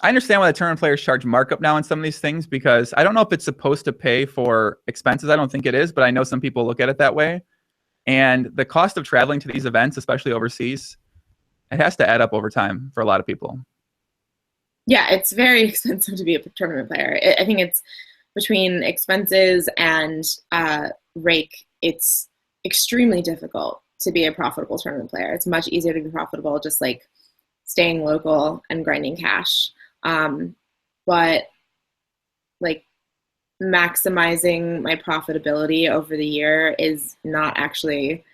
I understand why the tournament players charge markup now on some of these things, because I don't know if it's supposed to pay for expenses. I don't think it is, but I know some people look at it that way. And the cost of traveling to these events, especially overseas, it has to add up over time for a lot of people. Yeah, it's very expensive to be a tournament player. I think it's between expenses and rake, it's extremely difficult to be a profitable tournament player. It's much easier to be profitable just like staying local and grinding cash. But like maximizing my profitability over the year is not actually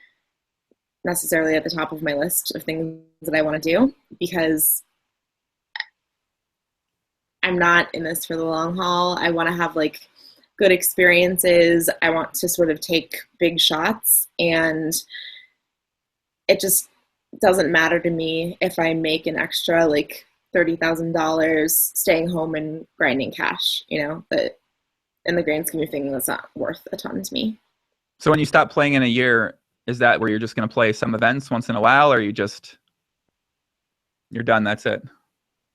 necessarily at the top of my list of things that I want to do, because I'm not in this for the long haul. I want to have like good experiences. I want to sort of take big shots, and it just doesn't matter to me if I make an extra like $30,000 staying home and grinding cash, but in the grand scheme of things, that's not worth a ton to me. So when you stop playing in a year, is that where you're just going to play some events once in a while, or you're done, that's it?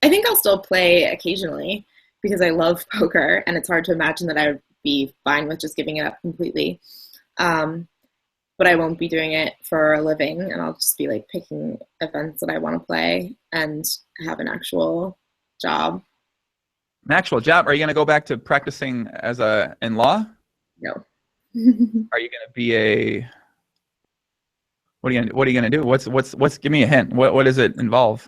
I think I'll still play occasionally because I love poker, and it's hard to imagine that I would be fine with just giving it up completely. But I won't be doing it for a living, and I'll just be like picking events that I want to play and have an actual job. An actual job? Are you going to go back to practicing in law? No. Are you going to be What are you gonna do? What's give me a hint. What does it involve?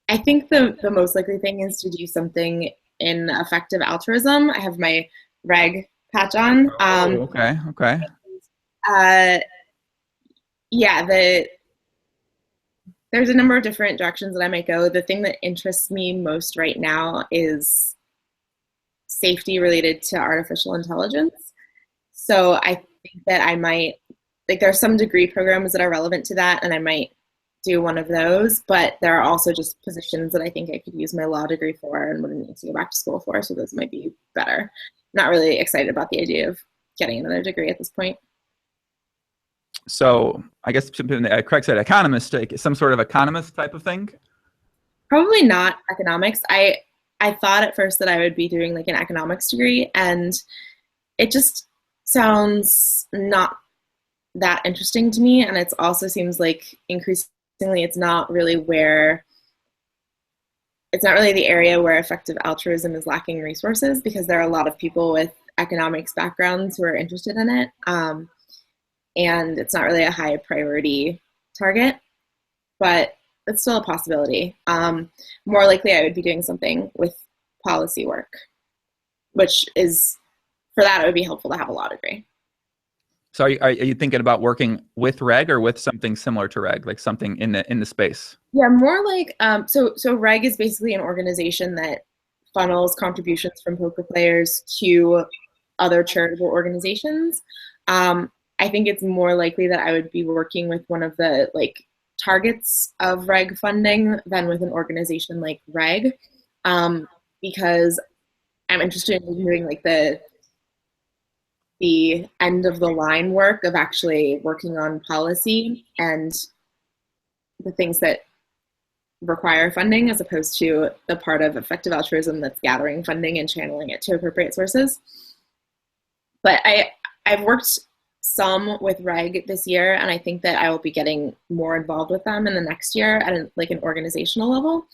I think the most likely thing is to do something in effective altruism. I have my reg patch on. Oh, okay. Uh, yeah, there's a number of different directions that I might go. The thing that interests me most right now is safety related to artificial intelligence. So I think that I might, like, there are some degree programs that are relevant to that, and I might do one of those, but there are also just positions that I think I could use my law degree for and wouldn't need to go back to school for, so those might be better. Not really excited about the idea of getting another degree at this point. So I guess Craig said economist, some sort of economist type of thing. Probably not economics. I thought at first that I would be doing like an economics degree, and it just sounds not that interesting to me. And it also seems like increasingly it's not really the area where effective altruism is lacking resources, because there are a lot of people with economics backgrounds who are interested in it. And it's not really a high priority target, but it's still a possibility. More likely I would be doing something with policy work, which is, for that, it would be helpful to have a law degree. So are you thinking about working with reg or with something similar to reg, like something in the space? Yeah, more like, so reg is basically an organization that funnels contributions from poker players to other charitable organizations. I think it's more likely that I would be working with one of the like targets of reg funding than with an organization like reg, because I'm interested in doing like the end of the line work of actually working on policy and the things that require funding, as opposed to the part of effective altruism that's gathering funding and channeling it to appropriate sources. But I've worked some with reg this year, and I think that I will be getting more involved with them in the next year at an organizational level.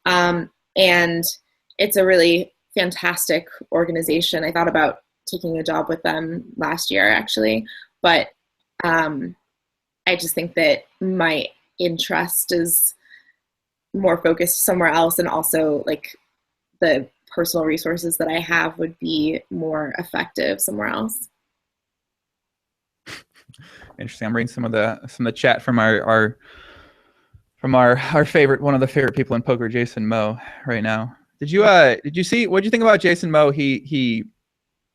And it's a really fantastic organization. I thought about taking a job with them last year, actually, but I just think that my interest is more focused somewhere else, and also like the personal resources that I have would be more effective somewhere else. Interesting. I'm reading some of the chat from our favorite, one of the favorite people in poker, Jason Moe, right now. Did you see, what did you think about Jason Moe? He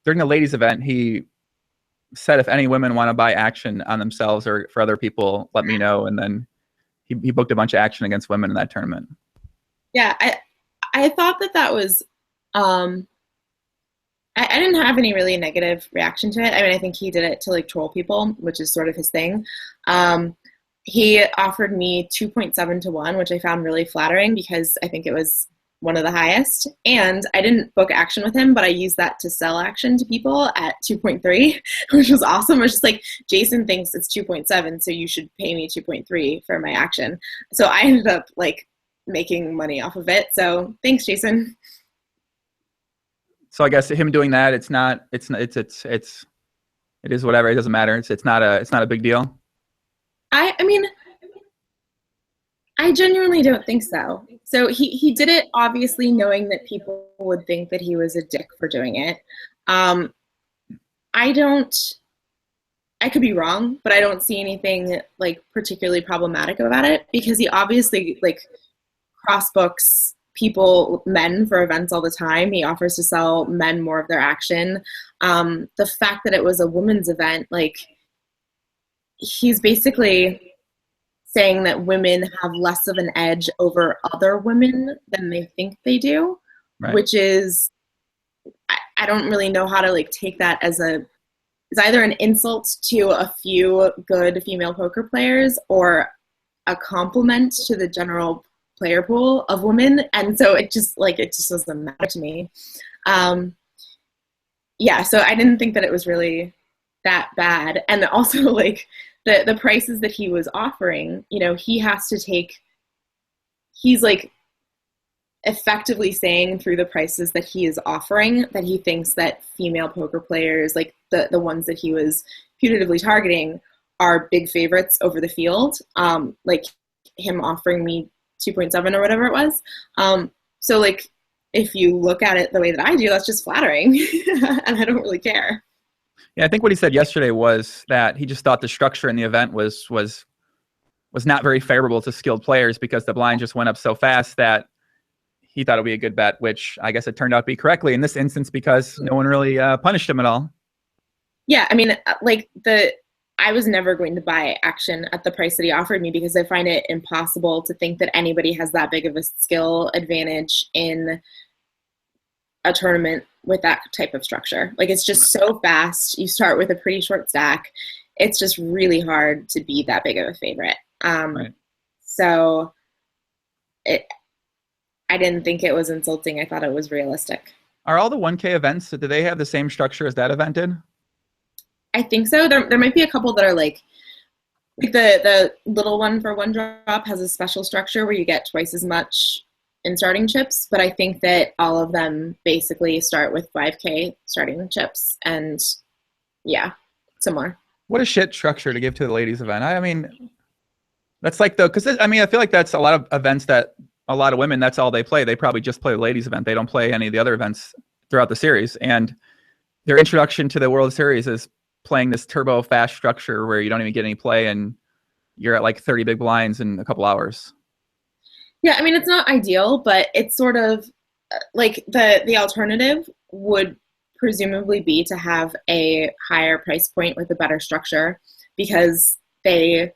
during the ladies event, he said, if any women want to buy action on themselves or for other people, let me know. And then he booked a bunch of action against women in that tournament. Yeah, I thought that was, I didn't have any really negative reaction to it. I mean, I think he did it to like troll people, which is sort of his thing. He offered me 2.7 to 1, which I found really flattering because I think it was one of the highest. And I didn't book action with him, but I used that to sell action to people at 2.3, which was awesome. It was just like, Jason thinks it's 2.7, so you should pay me 2.3 for my action. So I ended up like making money off of it. So thanks, Jason. So I guess him doing that, it is whatever. It doesn't matter. It's not a big deal. I mean, I genuinely don't think so. So he did it obviously knowing that people would think that he was a dick for doing it. I could be wrong, but I don't see anything like particularly problematic about it, because he obviously like cross-books men for events all the time. He offers to sell men more of their action. The fact that it was a women's event, like, he's basically saying that women have less of an edge over other women than they think they do, right. Which is, I don't really know how to like take that as it's either an insult to a few good female poker players or a compliment to the general player pool of women. And so it just doesn't matter to me. Yeah, so I didn't think that it was really that bad. And also like the prices that he was offering, he's like effectively saying through the prices that he is offering that he thinks that female poker players, like the ones that he was putatively targeting, are big favorites over the field, like him offering me 2.7 or whatever it was. So like, if you look at it the way that I do, that's just flattering, and I don't really care. Yeah, I think what he said yesterday was that he just thought the structure in the event was not very favorable to skilled players because the blind just went up so fast that he thought it would be a good bet, which I guess it turned out to be correctly in this instance because no one really punished him at all. Yeah, I mean, like I was never going to buy action at the price that he offered me because I find it impossible to think that anybody has that big of a skill advantage in a tournament with that type of structure. Like, it's just so fast. You start with a pretty short stack. It's just really hard to be that big of a favorite. Right. So I didn't think it was insulting. I thought it was realistic. Are all the 1K events, do they have the same structure as that event did? I think so. There might be a couple that are like the little one for one drop has a special structure where you get twice as much in starting chips, but I think that all of them basically start with 5K starting chips, and yeah, similar. What a shit structure to give to the ladies event. I mean, that's like because I mean, I feel like that's a lot of events that a lot of women, that's all they play. They probably just play the ladies event. They don't play any of the other events throughout the series. And their introduction to the World Series is playing this turbo fast structure where you don't even get any play and you're at like 30 big blinds in a couple hours. Yeah, I mean, it's not ideal, but it's sort of like the alternative would presumably be to have a higher price point with a better structure because they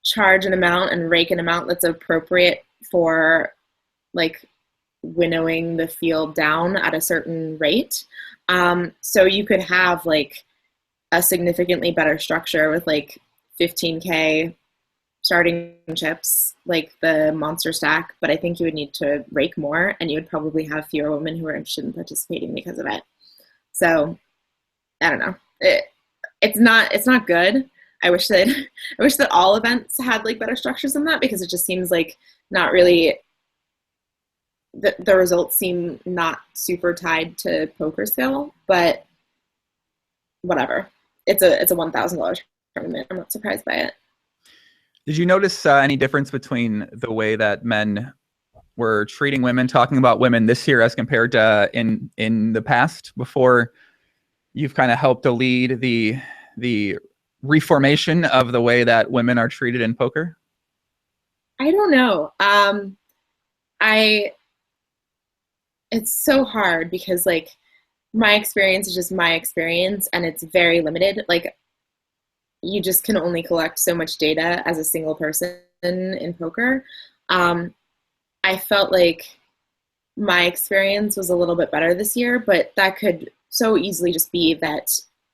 charge an amount and rake an amount that's appropriate for like winnowing the field down at a certain rate. So you could have like a significantly better structure with like 15K starting chips, like the monster stack, but I think you would need to rake more and you would probably have fewer women who are interested in participating because of it. So I don't know. It's not good. I wish that all events had like better structures than that because it just seems like not really the results seem not super tied to poker skill, but whatever. It's a $1,000 tournament. I'm not surprised by it. Did you notice any difference between the way that men were treating women, talking about women this year as compared to in the past before you've kind of helped to lead the reformation of the way that women are treated in poker? I don't know. It's so hard because like my experience is just my experience and it's very limited. Like you just can only collect so much data as a single person in poker. I felt like my experience was a little bit better this year, but that could so easily just be that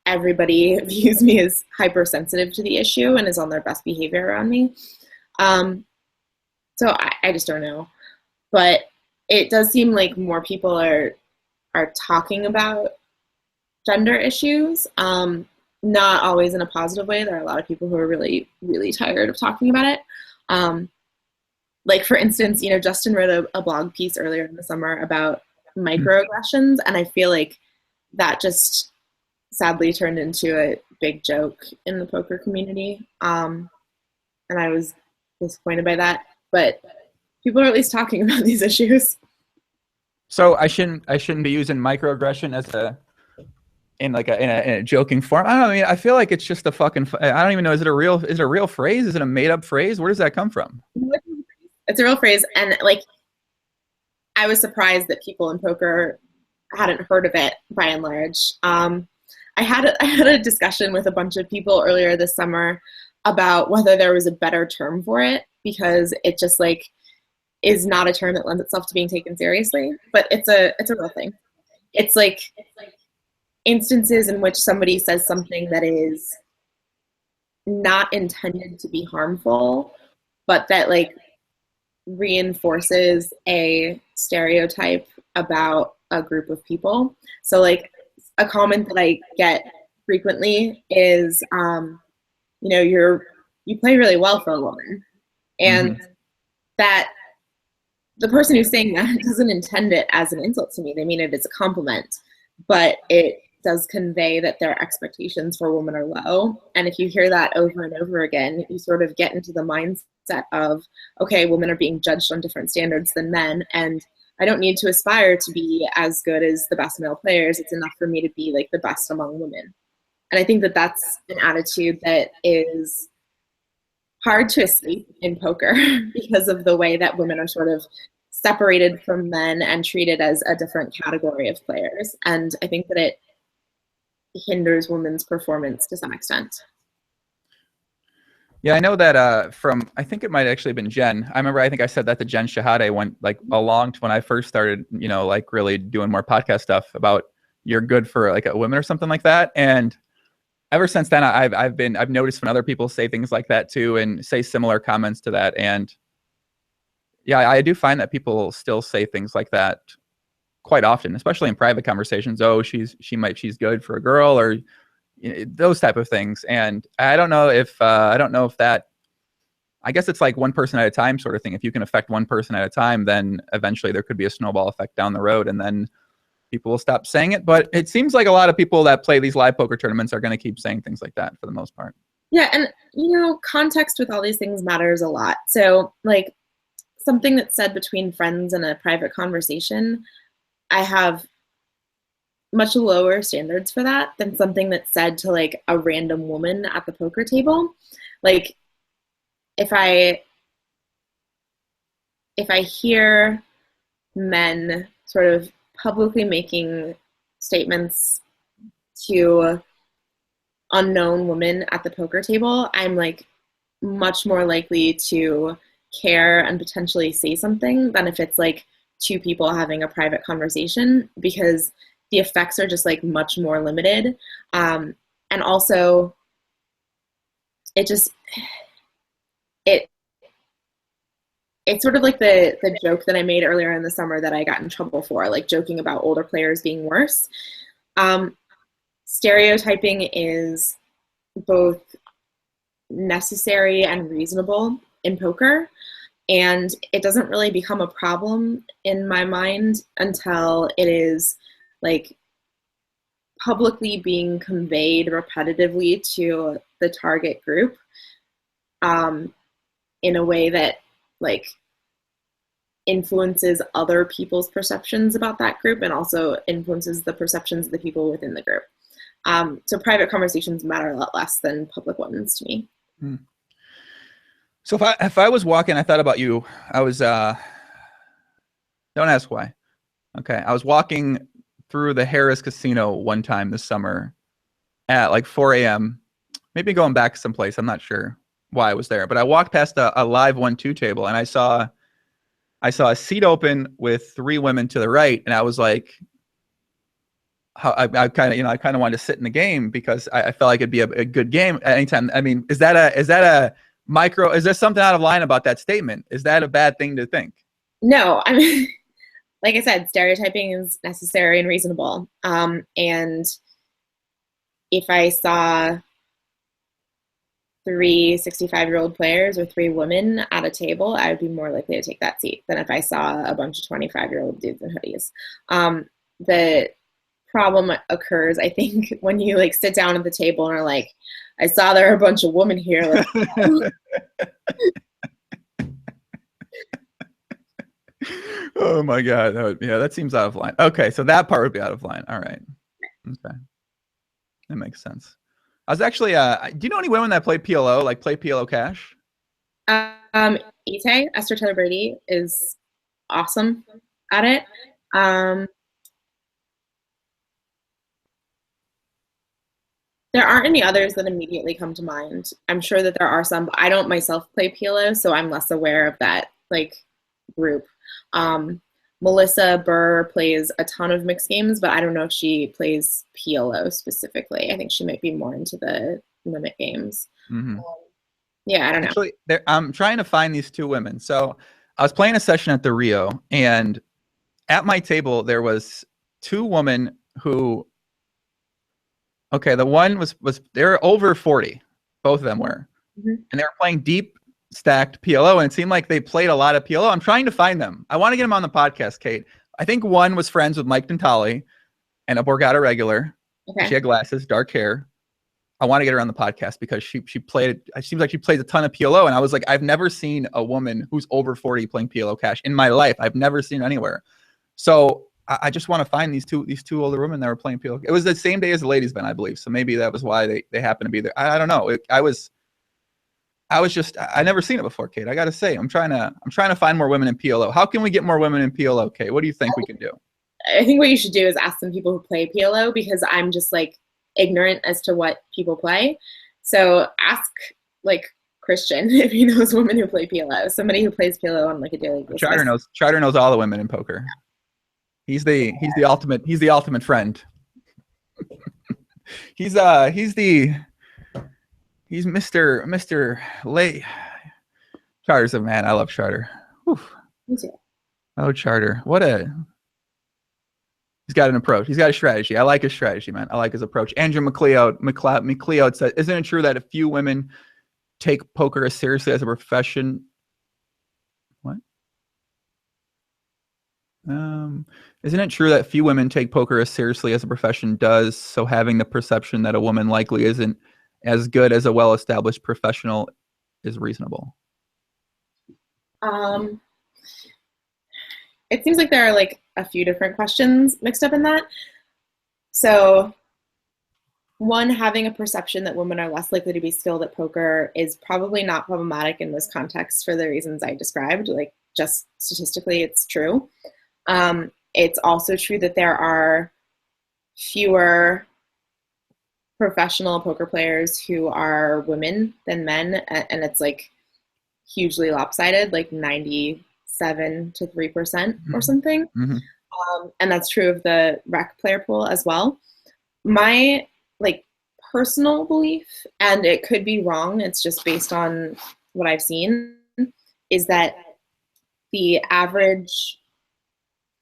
everybody views me as hypersensitive to the issue and is on their best behavior around me. So I just don't know. But it does seem like more people are talking about gender issues, not always in a positive way. There are a lot of people who are really, really tired of talking about it. Like, for instance, Justin wrote a blog piece earlier in the summer about microaggressions, and I feel like that just sadly turned into a big joke in the poker community. And I was disappointed by that, but people are at least talking about these issues. So I shouldn't be using microaggression as in a joking form. I don't know. I mean, I feel like it's just a fucking. I don't even know. Is it a real phrase? Is it a made up phrase? Where does that come from? It's a real phrase, and like, I was surprised that people in poker hadn't heard of it by and large. I had a discussion with a bunch of people earlier this summer about whether there was a better term for it because it just like is not a term that lends itself to being taken seriously, but it's a real thing. It's like instances in which somebody says something that is not intended to be harmful, but that like reinforces a stereotype about a group of people. So like a comment that I get frequently is, you play really well for a woman. And that the person who's saying that doesn't intend it as an insult to me. They mean it as a compliment, but it does convey that their expectations for women are low. And if you hear that over and over again, you sort of get into the mindset of, okay, women are being judged on different standards than men, and I don't need to aspire to be as good as the best male players. It's enough for me to be like the best among women. And I think that that's an attitude that is hard to escape in poker because of the way that women are sort of separated from men and treated as a different category of players. And I think that it hinders women's performance to some extent. Yeah, I know that from, I think it might actually have been Jen. I remember, I think I said that to Jen Shahade went like along to when I first started, you know, like really doing more podcast stuff about you're good for like a woman or something like that. And ever since then, I've noticed when other people say things like that too, and say similar comments to that. And yeah, I do find that people still say things like that quite often, especially in private conversations. Oh, she's good for a girl, or you know, those type of things. And I don't know if that, I guess it's like one person at a time sort of thing. If you can affect one person at a time, then eventually there could be a snowball effect down the road, and then people will stop saying it. But it seems like a lot of people that play these live poker tournaments are going to keep saying things like that for the most part. Yeah, and you know, context with all these things matters a lot. So like something that's said between friends in a private conversation, I have much lower standards for that than something that's said to like a random woman at the poker table. Like if I hear men sort of publicly making statements to unknown women at the poker table, I'm like much more likely to care and potentially say something than if it's like two people having a private conversation, because the effects are just like much more limited. And also it's sort of like the joke that I made earlier in the summer that I got in trouble for, like joking about older players being worse. Stereotyping is both necessary and reasonable in poker, and it doesn't really become a problem in my mind until it is like publicly being conveyed repetitively to the target group in a way that like influences other people's perceptions about that group and also influences the perceptions of the people within the group. So private conversations matter a lot less than public ones to me. So if I was walking, I thought about you. I was, don't ask why. Okay. I was walking through the Harris Casino one time this summer at like 4 a.m., maybe going back someplace. I'm not sure why I was there, but I walked past a live 1-2 table, and I saw a seat open with 3 women to the right. And I was like, I kind of wanted to sit in the game because I felt like it'd be a good game at any time. I mean, is that a micro, is there something out of line about that statement? Is that a bad thing to think? No, I mean, like I said, stereotyping is necessary and reasonable. And if I saw 3 65-year-old players or 3 women at a table, I would be more likely to take that seat than if I saw a bunch of 25-year-old dudes in hoodies. The problem occurs, I think, when you like sit down at the table and are like, I saw there are a bunch of women here. Like, oh my God. That seems out of line. Okay. So that part would be out of line. All right. Okay. That makes sense. I was actually, do you know any women that play PLO, like play PLO cash? Ite, Esther Taylor Brady, is awesome at it. There aren't any others that immediately come to mind. I'm sure that there are some, but I don't myself play PLO, so I'm less aware of that like group. Melissa Burr plays a ton of mixed games, but I don't know if she plays PLO specifically. I think she might be more into the limit games. Mm-hmm. Yeah, I don't know. Actually, I'm trying to find these 2 women. So I was playing a session at the Rio, and at my table there was 2 women who, okay, the one was they're over 40, both of them were, and they were playing deep stacked PLO, and it seemed like they played a lot of PLO. I'm trying to find them. I want to get them on the podcast, Kate. I think one was friends with Mike Dentale and a Borgata regular. Okay. She had glasses, dark hair. I want to get her on the podcast because she played. It seems like she plays a ton of PLO, and I was like, I've never seen a woman who's over 40 playing PLO cash in my life. I've never seen it anywhere. So I just want to find these two older women that were playing PLO. It was the same day as the ladies' event, I believe. So maybe that was why they happened to be there. I don't know. I never seen it before, Cate. I got to say, I'm trying to find more women in PLO. How can we get more women in PLO, Cate? What do you think we can do? I think what you should do is ask some people who play PLO, because I'm just like ignorant as to what people play. So ask like Christian if he knows women who play PLO, somebody who plays PLO on like a daily basis. Charter knows all the women in poker. He's the ultimate friend. He's Mr. Lay. Charter's a man. I love Charter. Whew. Me too. Oh, Charter. He's got an approach. He's got a strategy. I like his strategy, man. I like his approach. Andrew McLeod said, isn't it true that a few women take poker as seriously as a profession? What? Isn't it true that few women take poker as seriously as a profession does, so having the perception that a woman likely isn't as good as a well-established professional is reasonable? It seems like there are like a few different questions mixed up in that. So one, having a perception that women are less likely to be skilled at poker is probably not problematic in this context for the reasons I described. Like, just statistically, it's true. It's also true that there are fewer professional poker players who are women than men, and it's like hugely lopsided, like 97 to 3% or something. Mm-hmm. And that's true of the rec player pool as well. My like personal belief, and it could be wrong, it's just based on what I've seen, is that the average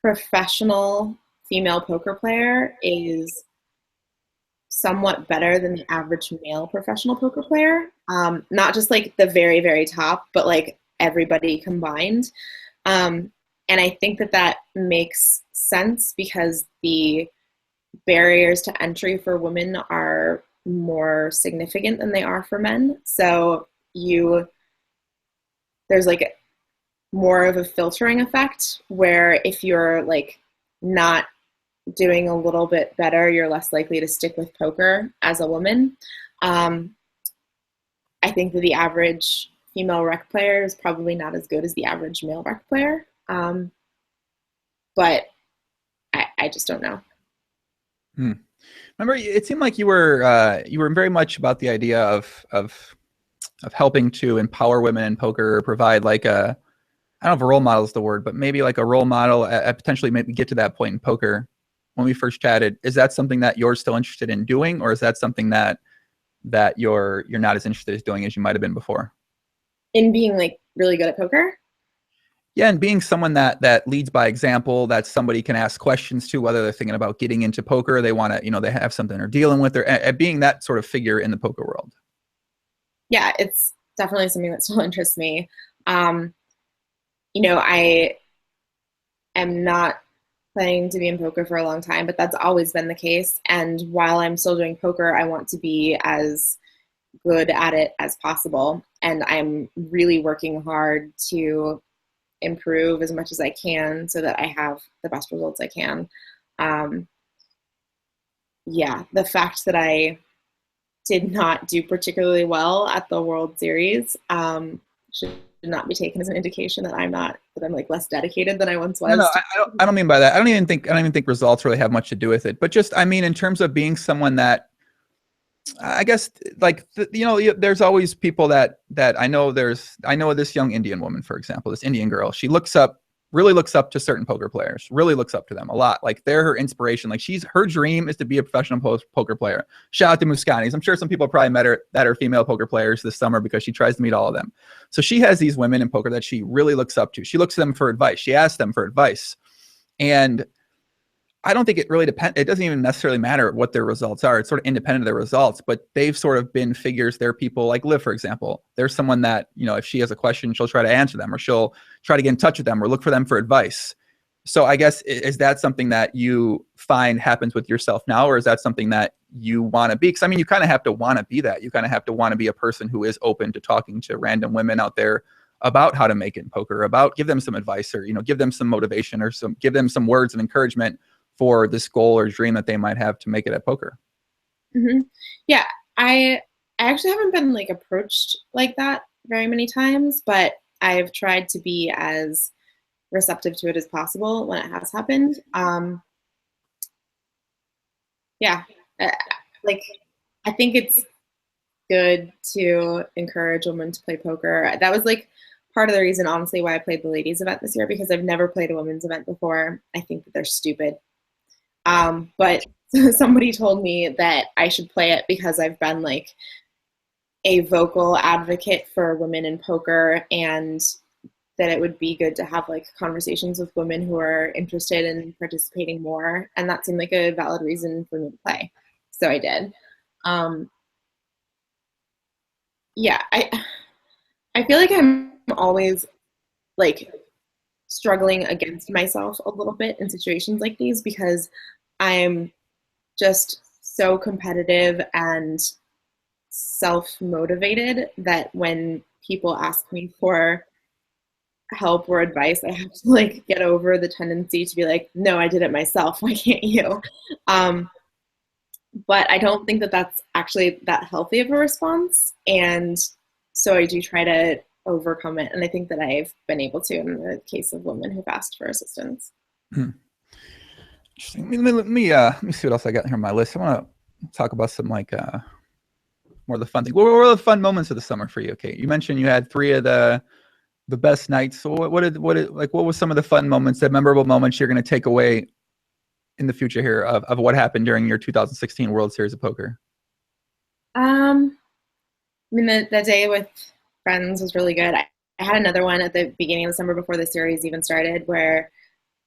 professional female poker player is somewhat better than the average male professional poker player. Not just like the very, very top, but like everybody combined. And I think that makes sense because the barriers to entry for women are more significant than they are for men. So there's like more of a filtering effect where if you're like not doing a little bit better, you're less likely to stick with poker as a woman. I think that the average female rec player is probably not as good as the average male rec player. But I just don't know. Remember, it seemed like you were very much about the idea of helping to empower women in poker, or provide like I don't know if a role model is the word, but maybe like a role model at potentially maybe get to that point in poker. When we first chatted, is that something that you're still interested in doing, or is that something that you're not as interested in doing as you might have been before? In being like really good at poker? Yeah, and being someone that leads by example, that somebody can ask questions to, whether they're thinking about getting into poker, they want to, they have something they're dealing with, or being that sort of figure in the poker world. Yeah, it's definitely something that still interests me. I am not planning to be in poker for a long time, but that's always been the case. And while I'm still doing poker, I want to be as good at it as possible. And I'm really working hard to improve as much as I can so that I have the best results I can. The fact that I did not do particularly well at the World Series should not be taken as an indication that I'm like less dedicated than I once was. No, I don't mean by that. I don't even think results really have much to do with it. But just, I mean, in terms of being someone that, I guess, like, there's always people that I know. I know this young Indian woman, for example, this Indian girl. She really looks up to certain poker players. Really looks up to them a lot. Like, they're her inspiration. Like, her dream is to be a professional poker player. Shout out to Muscanis. I'm sure some people probably met her that are female poker players this summer because she tries to meet all of them. So she has these women in poker that she really looks up to. She looks to them for advice. She asks them for advice, and I don't think it really depends. It doesn't even necessarily matter what their results are. It's sort of independent of their results, but they've sort of been figures. They're people like Liv, for example. There's someone that, if she has a question, she'll try to answer them, or she'll try to get in touch with them or look for them for advice. So I guess, is that something that you find happens with yourself now, or is that something that you want to be? Because I mean, you kind of have to want to be that. You kind of have to want to be a person who is open to talking to random women out there about how to make it in poker, about give them some advice, or, you know, give them some motivation, or give them some words of encouragement for this goal or dream that they might have to make it at poker. Mm-hmm. Yeah, I actually haven't been like approached like that very many times, but I've tried to be as receptive to it as possible when it has happened. Yeah, like I think it's good to encourage women to play poker. That was like part of the reason, honestly, why I played the ladies event this year, because I've never played a women's event before. I think that they're stupid. But somebody told me that I should play it because I've been like a vocal advocate for women in poker, and that it would be good to have like conversations with women who are interested in participating more. And that seemed like a valid reason for me to play. So I did. Yeah, I feel like I'm always like struggling against myself a little bit in situations like these, because I'm just so competitive and self-motivated that when people ask me for help or advice, I have to like get over the tendency to be like, no, I did it myself. Why can't you? But I don't think that that's actually that healthy of a response. And so I do try to overcome it. And I think that I've been able to in the case of women who've asked for assistance. Interesting. Let me see what else I got here on my list. I want to talk about some like more of the fun things. What were the fun moments of the summer for you? Okay, you mentioned you had 3 of the best nights. So what was some of the fun moments, the memorable moments you're going to take away in the future here of what happened during your 2016 World Series of Poker? I mean, the day with friends was really good. I had another one at the beginning of the summer before the series even started, where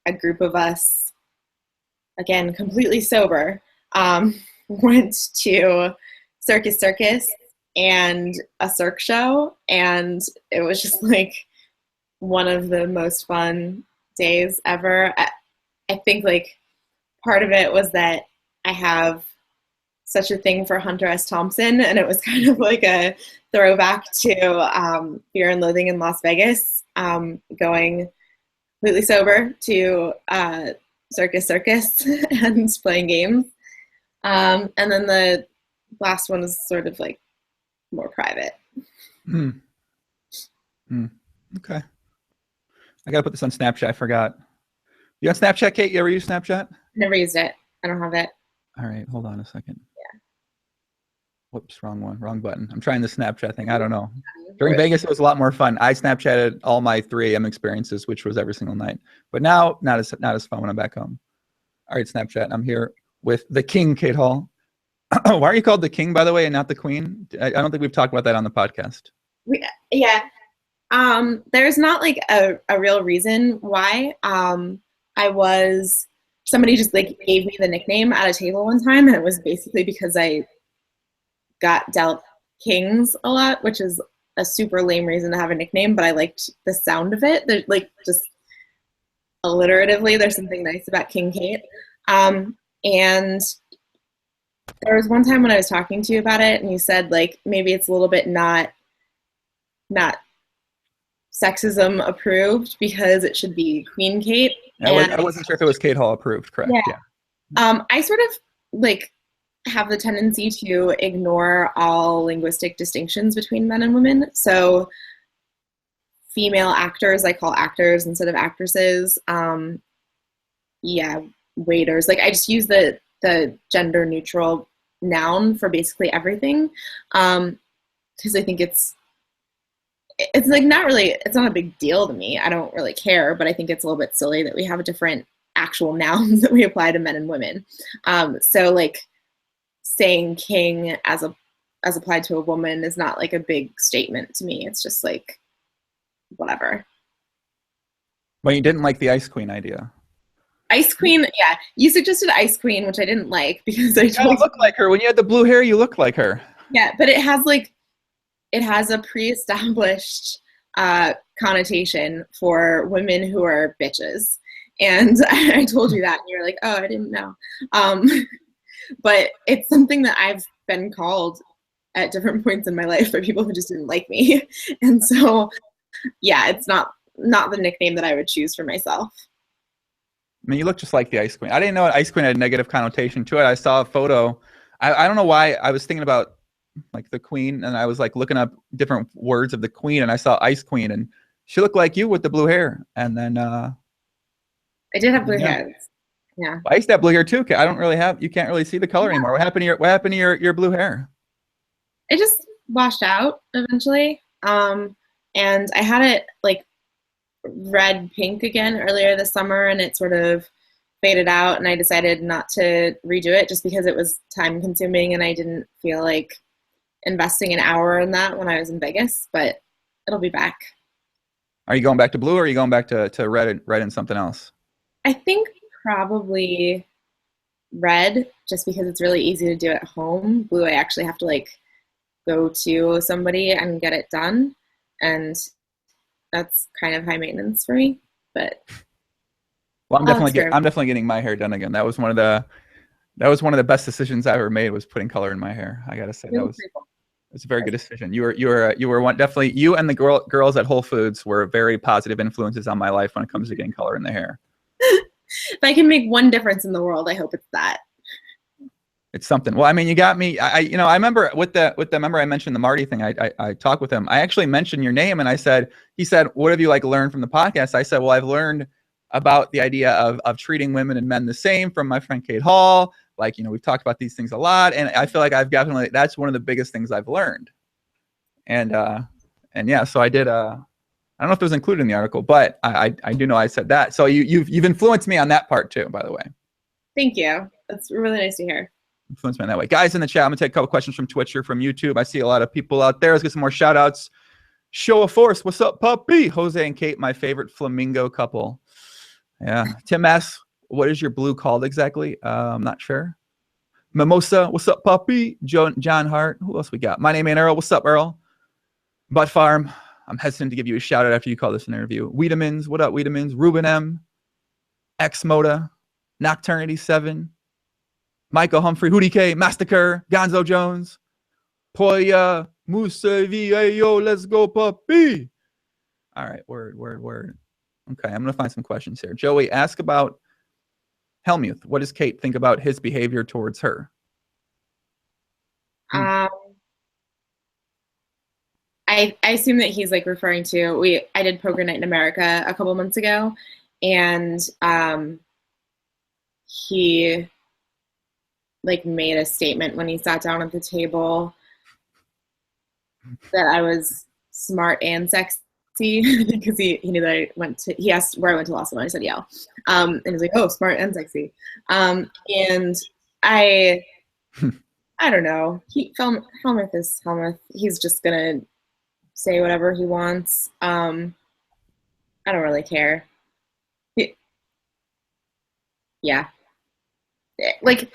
a group of us, again, completely sober, went to Circus and a Cirque show. And it was just like one of the most fun days ever. I think like part of it was that I have such a thing for Hunter S. Thompson, and it was kind of like a throwback to Fear and Loathing in Las Vegas, going completely sober to Circus and playing games. And then the last one is sort of like more private. Okay. I gotta put this on Snapchat. I forgot. You on Snapchat, Kate? You ever use Snapchat? Never used it. I don't have it. All right, hold on a second. Yeah. Whoops, wrong one, wrong button. I'm trying the Snapchat thing. I don't know. During Vegas, it was a lot more fun. I Snapchatted all my 3 AM experiences, which was every single night. But now, not as fun when I'm back home. All right, Snapchat. I'm here with the King, Cate Hall. Why are you called the King, by the way, and not the Queen? I don't think we've talked about that on the podcast. Yeah. There's not like a real reason why. Somebody just like gave me the nickname at a table one time, and it was basically because I got dealt kings a lot, which is a super lame reason to have a nickname, but I liked the sound of it. There's like just alliteratively, there's something nice about King Cate. And there was one time when I was talking to you about it, and you said like maybe it's a little bit not sexism approved because it should be Queen Cate. I wasn't sure if it was Cate Hall approved, correct? Yeah. I sort of like have the tendency to ignore all linguistic distinctions between men and women. So female actors, I call actors instead of actresses. Waiters. Like I just use the gender neutral noun for basically everything. Because I think it's like it's not a big deal to me. I don't really care, but I think it's a little bit silly that we have different actual nouns that we apply to men and women. So like saying king as applied to a woman is not like a big statement to me. It's just like whatever. Well, you didn't like the Ice Queen idea. Ice Queen, yeah. You suggested Ice Queen, which I didn't like because I told you look like her. When you had the blue hair, you look like her. Yeah, but it has a pre-established connotation for women who are bitches. And I told you that, and you're like, oh, I didn't know. But it's something that I've been called at different points in my life by people who just didn't like me. And so, yeah, it's not the nickname that I would choose for myself. I mean, you look just like the Ice Queen. I didn't know Ice Queen had a negative connotation to it. I saw a photo. I don't know why I was thinking about like the Queen, and I was like looking up different words of the Queen, and I saw Ice Queen, and she looked like you with the blue hair. And then I did have blue hair. Yeah. I used to have blue hair too. I don't really have. You can't really see the color anymore. What happened to your blue hair? It just washed out eventually. And I had it like red pink again earlier this summer, and it sort of faded out, and I decided not to redo it just because it was time consuming and I didn't feel like investing an hour in that when I was in Vegas, but it'll be back. Are you going back to blue, or are you going back to red and something else? I think probably red, just because it's really easy to do at home. Blue, I actually have to like go to somebody and get it done, and that's kind of high maintenance for me. But well, I'm definitely getting my hair done again. That was one of the best decisions I ever made, was putting color in my hair. I gotta say, it was a very good decision. You were one, definitely, you and the girls at Whole Foods were very positive influences on my life when it comes to getting color in the hair. If I can make one difference in the world, I hope it's that. It's something. Well, I mean, you got me. I remember remember I mentioned the Marty thing. I talked with him. I actually mentioned your name, and he said, what have you like learned from the podcast? I said, well, I've learned about the idea of treating women and men the same from my friend Cate Hall. Like, we've talked about these things a lot, and I feel like that's one of the biggest things I've learned. And yeah, so I did. I don't know if it was included in the article, but I do know I said that. So you've influenced me on that part too, by the way. Thank you. That's really nice to hear. Influenced me that way. Guys in the chat, I'm gonna take a couple questions from Twitch or from YouTube. I see a lot of people out there. Let's get some more shout outs. Show of Force, what's up, puppy? Jose and Kate, my favorite flamingo couple. Yeah. Tim asks, what is your blue called exactly? I'm not sure. Mimosa, what's up, puppy? John Hart, who else we got? My name ain't Earl, what's up, Earl? Butt Farm, I'm hesitant to give you a shout out after you call this an interview. Wiedemans, what up, Wiedemans? Ruben M, X Moda, Nocturnity 7, Michael Humphrey, Hootie K, Massacre, Gonzo Jones, Poya, Musa Viejo, let's go, puppy. All right, word. Okay, I'm going to find some questions here. Joey, ask about Helmuth. What does Kate think about his behavior towards her? I assume that he's like referring to, I did Poker Night in America a couple months ago, and he like made a statement when he sat down at the table that I was smart and sexy because he knew that he asked where I went to law school, and I said Yale. And he's like, oh, smart and sexy. And I don't know. Helmuth is Helmuth. He's just gonna say whatever he wants. I don't really care. Yeah. Like,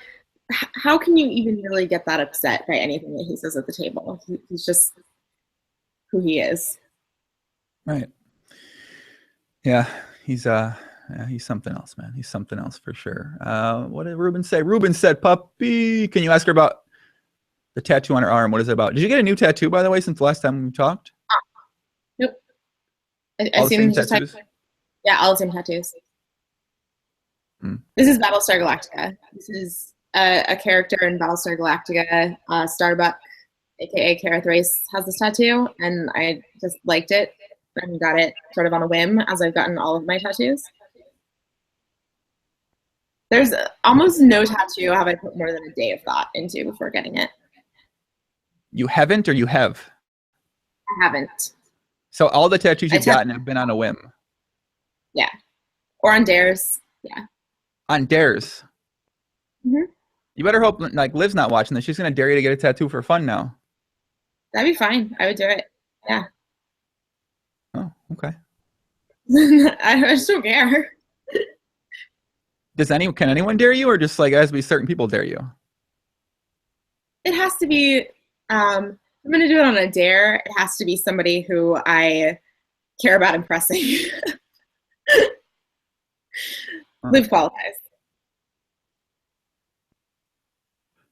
how can you even really get that upset by anything that he says at the table? He's just who he is. Right. Yeah, he's something else, man. He's something else for sure. What did Ruben say? Ruben said, puppy. Can you ask her about the tattoo on her arm? What is it about? Did you get a new tattoo, by the way, since the last time we talked? Nope. I seen him just yeah, all the same tattoos. This is Battlestar Galactica. This is a character in Battlestar Galactica. Starbuck, aka Kara Thrace, has this tattoo, and I just liked it and got it sort of on a whim, as I've gotten all of my tattoos. There's almost no tattoo have I put more than a day of thought into before getting it. You haven't, or you have? I haven't. So all the tattoos you've gotten have been on a whim? Yeah. Or on dares. Yeah. On dares? Mm-hmm. You better hope like Liv's not watching this. She's going to dare you to get a tattoo for fun now. That'd be fine. I would do it. Yeah. Oh, okay. I just don't care. Can anyone dare you, or just like has to be certain people dare you? It has to be, if I'm going to do it on a dare, it has to be somebody who I care about impressing. Live qualifies.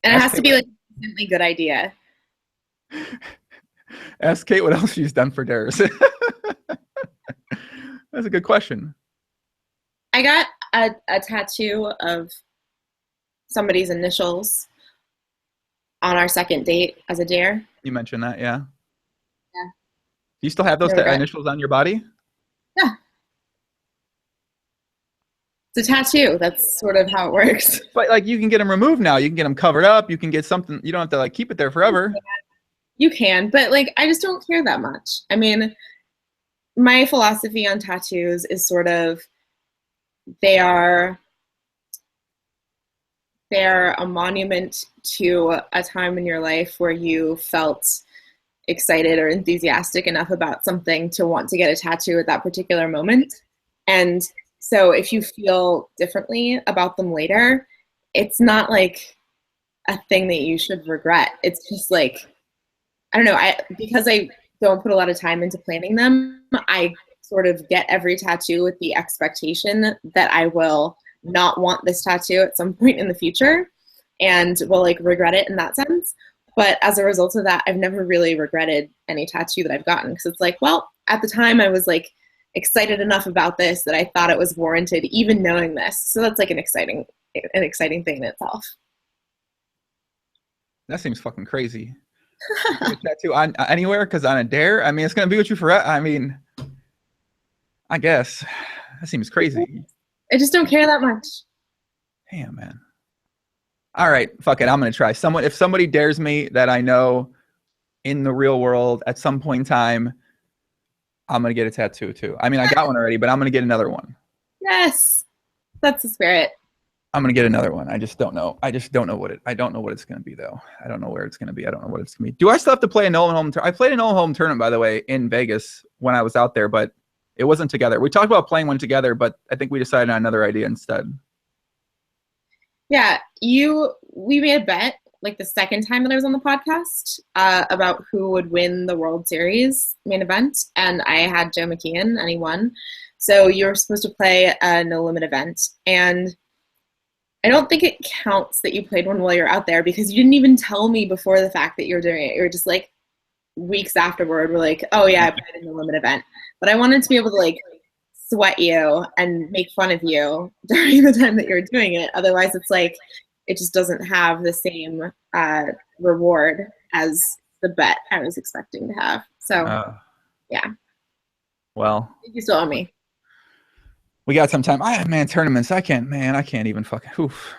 And it Ask has to Cate, be like a really good idea. ask Cate what else she's done for dares. That's a good question. I got a tattoo of somebody's initials on our second date as a dare. You mentioned that, yeah. Yeah. Do you still have those No regret. initials on your body? Yeah. It's a tattoo. That's sort of how it works. But like, you can get them removed now. You can get them covered up. You can get something. You don't have to like keep it there forever. You can, but like I just don't care that much. I mean, my philosophy on tattoos is sort of they are a monument to a time in your life where you felt excited or enthusiastic enough about something to want to get a tattoo at that particular moment. And so if you feel differently about them later, it's not like a thing that you should regret. It's just like, I don't know, because I don't put a lot of time into planning them, I sort of get every tattoo with the expectation that I will not want this tattoo at some point in the future and will like regret it in that sense. But as a result of that, I've never really regretted any tattoo that I've gotten, because it's like, well, at the time I was like excited enough about this that I thought it was warranted, even knowing this. So that's like an exciting thing in itself. That seems fucking crazy. Get a tattoo on anywhere, because on a dare, I mean, it's gonna be with you forever. I mean, I guess that seems crazy. I just don't care that much. Damn, man. All right, fuck it. I'm gonna try. If somebody dares me that I know in the real world at some point in time, I'm gonna get a tattoo too. I mean, I got one already, but I'm gonna get another one. Yes, that's the spirit. I'm gonna get another one. I just don't know. I don't know what it's gonna be though. I don't know where it's gonna be. I don't know what it's gonna be. Do I still have to play a Nolan home? I played a Nolan home tournament, by the way, in Vegas when I was out there, but it wasn't together. We talked about playing one together, but I think we decided on another idea instead. Yeah, we made a bet like the second time that I was on the podcast about who would win the World Series main event, and I had Joe McKeon, and he won. So you were supposed to play a no limit event, and I don't think it counts that you played one while you're out there, because you didn't even tell me before the fact that you were doing it. You were just like weeks afterward, we're like, oh yeah, I played in the limit event. But I wanted to be able to like sweat you and make fun of you during the time that you're doing it. Otherwise, it's like it just doesn't have the same reward as the bet I was expecting to have. So yeah. Well, you still owe me. We got some time. Tournaments. I can't even fucking. Oof.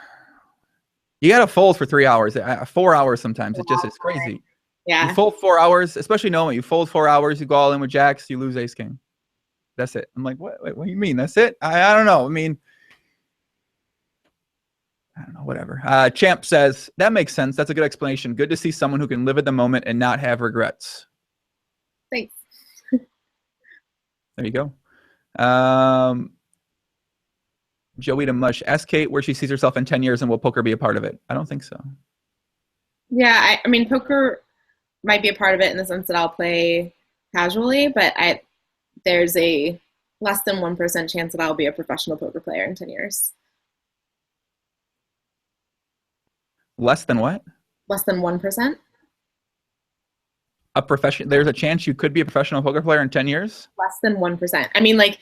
You got to fold for 3 hours, 4 hours sometimes. It just is crazy. Yeah. You fold 4 hours, especially knowing you fold 4 hours, you go all in with jacks, you lose ace king. That's it. I'm like, what do you mean? That's it? I don't know. I mean, I don't know, whatever. Champ says, that makes sense. That's a good explanation. Good to see someone who can live at the moment and not have regrets. Thanks. There you go. Joey to Mush, ask Cate where she sees herself in 10 years and will poker be a part of it? I don't think so. Yeah, I mean, poker might be a part of it in the sense that I'll play casually, but there's a less than 1% chance that I'll be a professional poker player in 10 years. Less than what? Less than 1%. There's a chance you could be a professional poker player in 10 years? Less than 1%. I mean, like,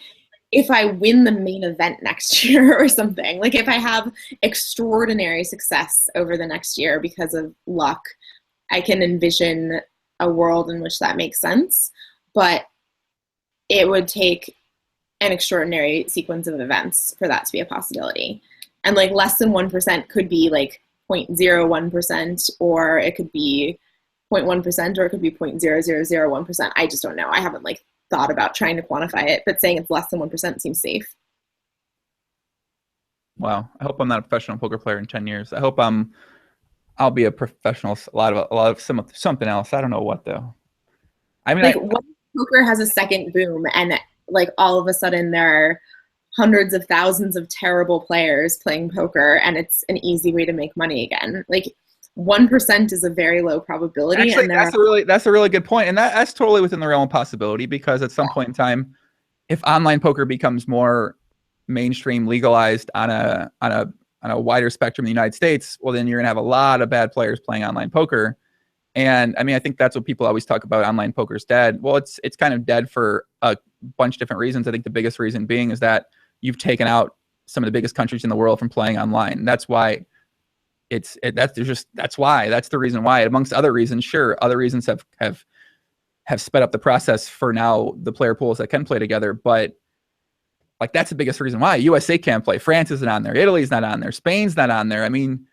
if I win the main event next year or something, like if I have extraordinary success over the next year because of luck, I can envision a world in which that makes sense. But it would take an extraordinary sequence of events for that to be a possibility. And like less than 1% could be like 0.01%, or it could be 0.1%, or it could be 0.0001%. I just don't know. I haven't like thought about trying to quantify it, but saying it's less than 1% seems safe. Wow. I hope I'm not a professional poker player in 10 years. I hope I'll be a professional, a lot of something else. I don't know what though. I mean, like what poker has a second boom and like all of a sudden there are hundreds of thousands of terrible players playing poker and it's an easy way to make money again. Like 1% is a very low probability. Actually, and that's a really good point. And that's totally within the realm of possibility, because at some point in time, if online poker becomes more mainstream legalized on a wider spectrum in the United States, well, then you're gonna have a lot of bad players playing online poker. And I mean, I think that's what people always talk about. Online poker's dead. Well, it's kind of dead for a bunch of different reasons. I think the biggest reason being is that you've taken out some of the biggest countries in the world from playing online. And that's why that's the reason why. Amongst other reasons, sure, other reasons have sped up the process for now the player pools that can play together, but like that's the biggest reason why. USA can't play. France isn't on there. Italy's not on there. Spain's not on there. I mean,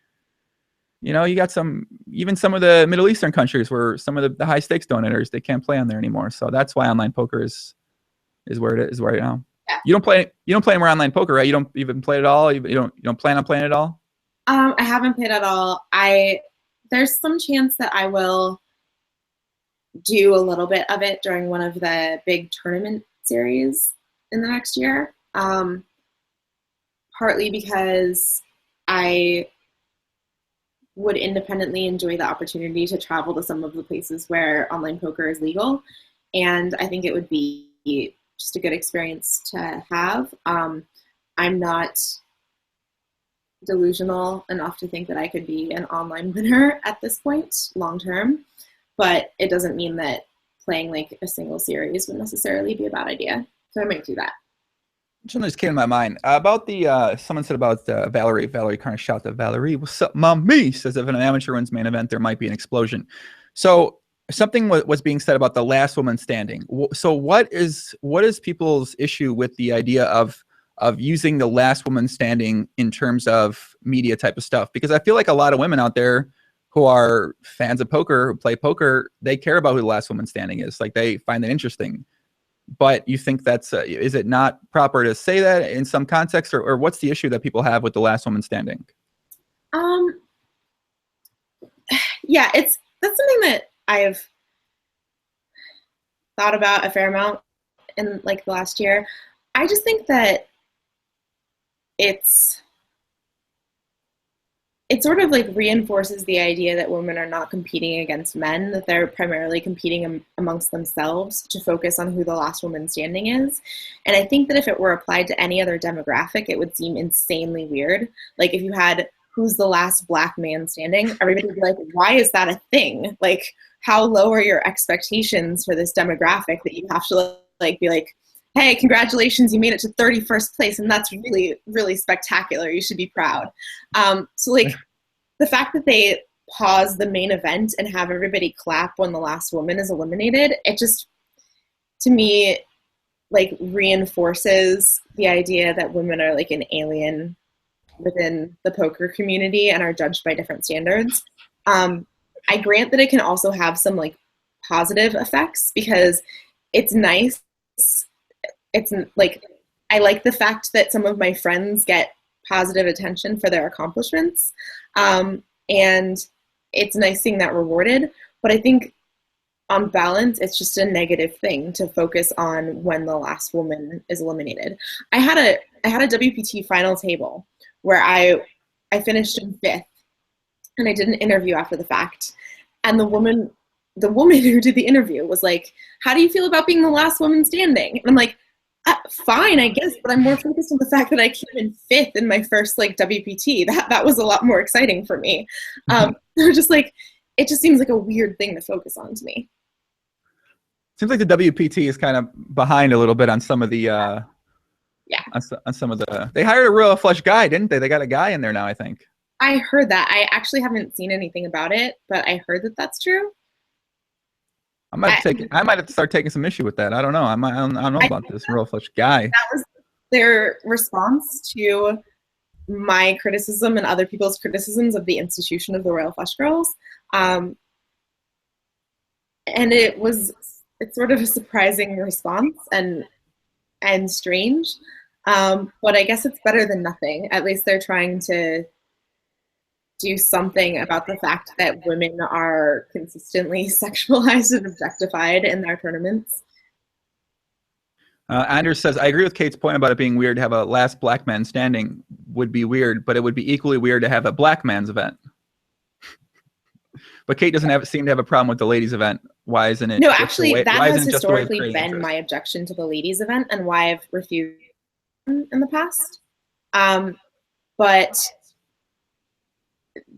you know, you got even some of the Middle Eastern countries where some of the high stakes donators, they can't play on there anymore. So that's why online poker is where it is right now. Yeah. You don't play more online poker, right? You don't even play it at all. You don't plan on playing it at all. I haven't played at all. There's some chance that I will do a little bit of it during one of the big tournament series in the next year. Partly because I would independently enjoy the opportunity to travel to some of the places where online poker is legal. And I think it would be just a good experience to have. I'm not delusional enough to think that I could be an online winner at this point long term, but it doesn't mean that playing like a single series would necessarily be a bad idea. So I might do that. Something just came to my mind about someone said about Valerie kind of shout to Valerie, what's up, mommy? Says if an amateur wins main event, there might be an explosion. So something was being said about the last woman standing. So what is people's issue with the idea of using the last woman standing in terms of media type of stuff? Because I feel like a lot of women out there who are fans of poker, who play poker, they care about who the last woman standing is. Like they find that interesting. But you think that's is it not proper to say that in some context, or what's the issue that people have with the last woman standing? Yeah, that's something that I've thought about a fair amount in like the last year. I just think that it sort of like reinforces the idea that women are not competing against men, that they're primarily competing amongst themselves to focus on who the last woman standing is. And I think that if it were applied to any other demographic, it would seem insanely weird. Like if you had who's the last black man standing, everybody would be like, why is that a thing? Like how low are your expectations for this demographic that you have to like be like, hey, congratulations, you made it to 31st place, and that's really, really spectacular. You should be proud. So, like, the fact that they pause the main event and have everybody clap when the last woman is eliminated, it just, to me, like, reinforces the idea that women are, like, an alien within the poker community and are judged by different standards. I grant that it can also have some, like, positive effects because it's nice. It's like, I like the fact that some of my friends get positive attention for their accomplishments. And it's nice seeing that rewarded. But I think on balance, it's just a negative thing to focus on when the last woman is eliminated. I had a WPT final table where I finished in 5th and I did an interview after the fact. And the woman who did the interview was like, how do you feel about being the last woman standing? And I'm like, fine, I guess, but I'm more focused on the fact that I came in 5th in my first like WPT. That was a lot more exciting for me. So just like, it just seems like a weird thing to focus on to me. Seems like the WPT is kind of behind a little bit on some of the yeah. On some of the. They hired a Royal Flush guy, didn't they? They got a guy in there now, I think. I heard that. I actually haven't seen anything about it, but I heard that that's true. I might have to start taking some issue with that. I don't know. I don't know about this Royal Flush guy. That was their response to my criticism and other people's criticisms of the institution of the Royal Flush Girls. And it's sort of a surprising response and strange. But I guess it's better than nothing. At least they're trying to do something about the fact that women are consistently sexualized and objectified in their tournaments. Anders says, I agree with Kate's point about it being weird to have a last black man standing would be weird, but it would be equally weird to have a black man's event. But Kate doesn't seem to have a problem with the ladies event. Why isn't it? No, actually, that has historically been my objection to the ladies event and why I've refused in the past. But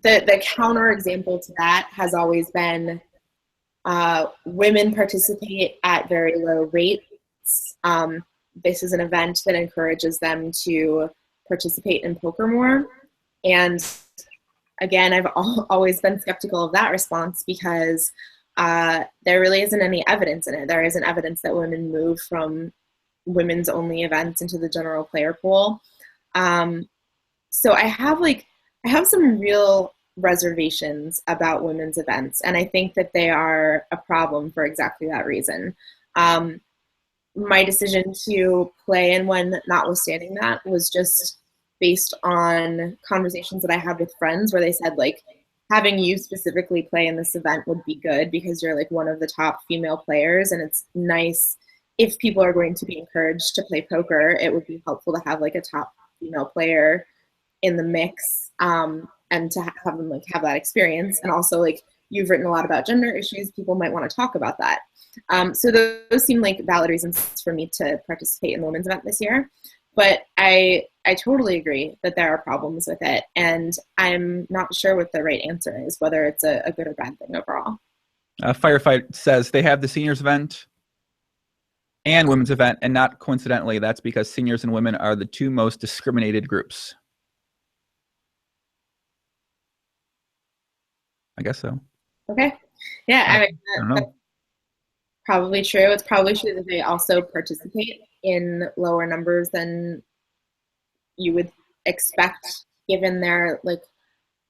the counter example to that has always been women participate at very low rates. This is an event that encourages them to participate in poker more. And again, I've always been skeptical of that response because there really isn't any evidence in it. There isn't evidence that women move from women's only events into the general player pool. So I have some real reservations about women's events, and I think that they are a problem for exactly that reason. My decision to play in one, notwithstanding that, was just based on conversations that I had with friends where they said, like, having you specifically play in this event would be good because you're like one of the top female players, and it's nice if people are going to be encouraged to play poker, it would be helpful to have like a top female player in the mix, and to have them like have that experience. And also, like, you've written a lot about gender issues, people might want to talk about that. So those seem like valid reasons for me to participate in the women's event this year. But I totally agree that there are problems with it, and I'm not sure what the right answer is, whether it's a good or bad thing overall. Firefight says they have the seniors event and women's event, and not coincidentally, that's because seniors and women are the two most discriminated groups. I guess so. Okay. Yeah, I mean, I don't know. that's probably true. It's probably true that they also participate in lower numbers than you would expect given their like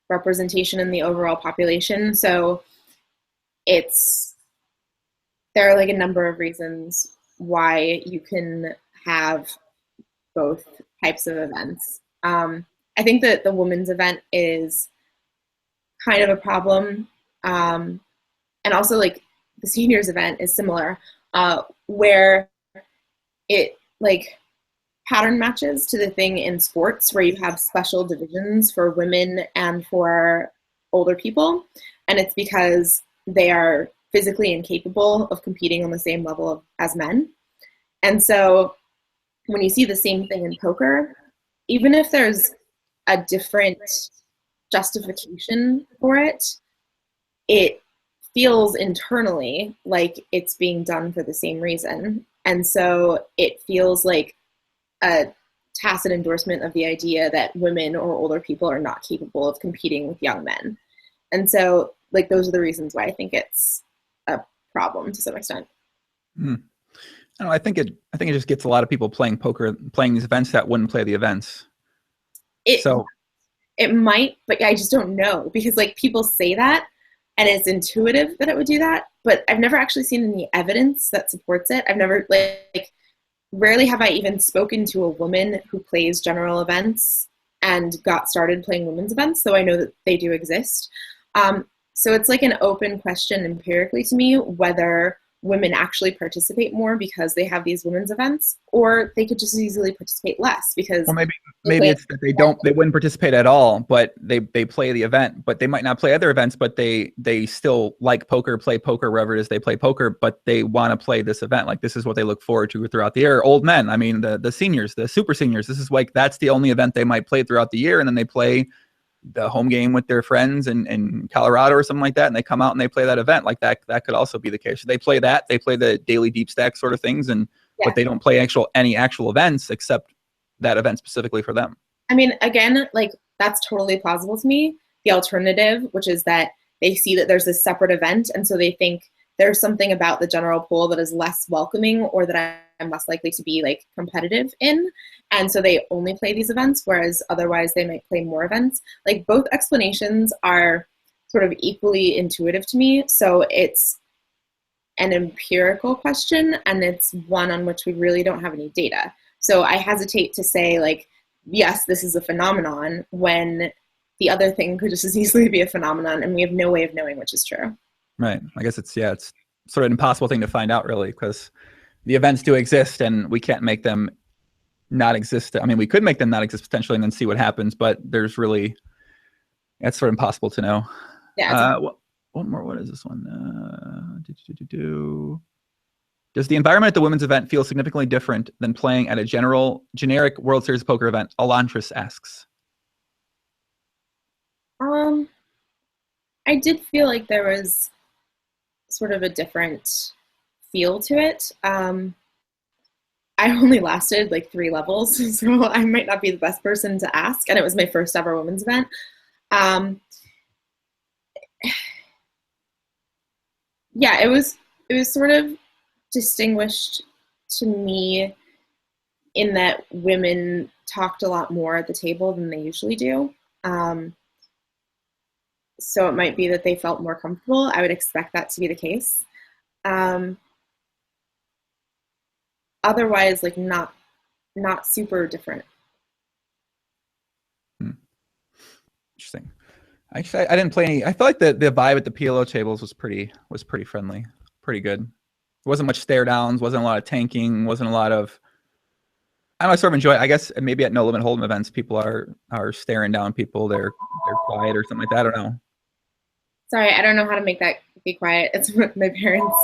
representation in the overall population. So there are like a number of reasons why you can have both types of events. I think that the women's event is kind of a problem. And also, like, the seniors event is similar, where it like pattern matches to the thing in sports where you have special divisions for women and for older people. And it's because they are physically incapable of competing on the same level as men. And so when you see the same thing in poker, even if there's a different justification for it, it feels internally like it's being done for the same reason. And so it feels like a tacit endorsement of the idea that women or older people are not capable of competing with young men. And so, like, those are the reasons why I think it's a problem to some extent. I don't know, I think it just gets a lot of people playing poker, playing these events that wouldn't play the events. It might, but I just don't know, because like people say that and it's intuitive that it would do that, but I've never actually seen any evidence that supports it. I've never rarely have I even spoken to a woman who plays general events and got started playing women's events, so I know that they do exist. So it's like an open question empirically to me whether women actually participate more because they have these women's events, or they could just as easily participate less because. Well, maybe it's that they wouldn't participate at all, but they play the event, but they might not play other events, but they still like poker, play poker wherever it is they play poker, but they want to play this event. Like, this is what they look forward to throughout the year. Old men, I mean, the seniors, the super seniors, this is like, that's the only event they might play throughout the year. And then they play the home game with their friends in Colorado or something like that, and they come out and they play that event. Like, that could also be the case. They play that, they play the daily deep stack sort of things, but they don't play any actual events except that event specifically for them. I mean, again, like, that's totally plausible to me. The alternative, which is that they see that there's this separate event, and so they think there's something about the general pool that is less welcoming, or that I'm less likely to be like competitive in, and so they only play these events, whereas otherwise they might play more events. Like, both explanations are sort of equally intuitive to me, so it's an empirical question, and it's one on which we really don't have any data. So I hesitate to say, like, yes, this is a phenomenon, when the other thing could just as easily be a phenomenon, and we have no way of knowing which is true. Right. I guess it's sort of an impossible thing to find out, really, because the events do exist and we can't make them not exist. I mean, we could make them not exist potentially and then see what happens, but that's sort of impossible to know. Yeah. One more. What is this one? Does the environment at the women's event feel significantly different than playing at a generic World Series poker event? Elantris asks. I did feel like there was sort of a different feel to it. I only lasted like 3 levels, so I might not be the best person to ask, and it was my first ever women's event. Yeah, it was sort of distinguished to me in that women talked a lot more at the table than they usually do. So it might be that they felt more comfortable. I would expect that to be the case. Otherwise, like not super different. Interesting. Actually, I didn't play any. I felt like the vibe at the PLO tables was pretty friendly, pretty good. There wasn't much stare downs, wasn't a lot of tanking, wasn't a lot of. I don't know, I sort of enjoy it. I guess maybe at No Limit Hold'em events, people are staring down people. They're quiet or something like that. I don't know. Sorry, I don't know how to make that be quiet. It's my parents'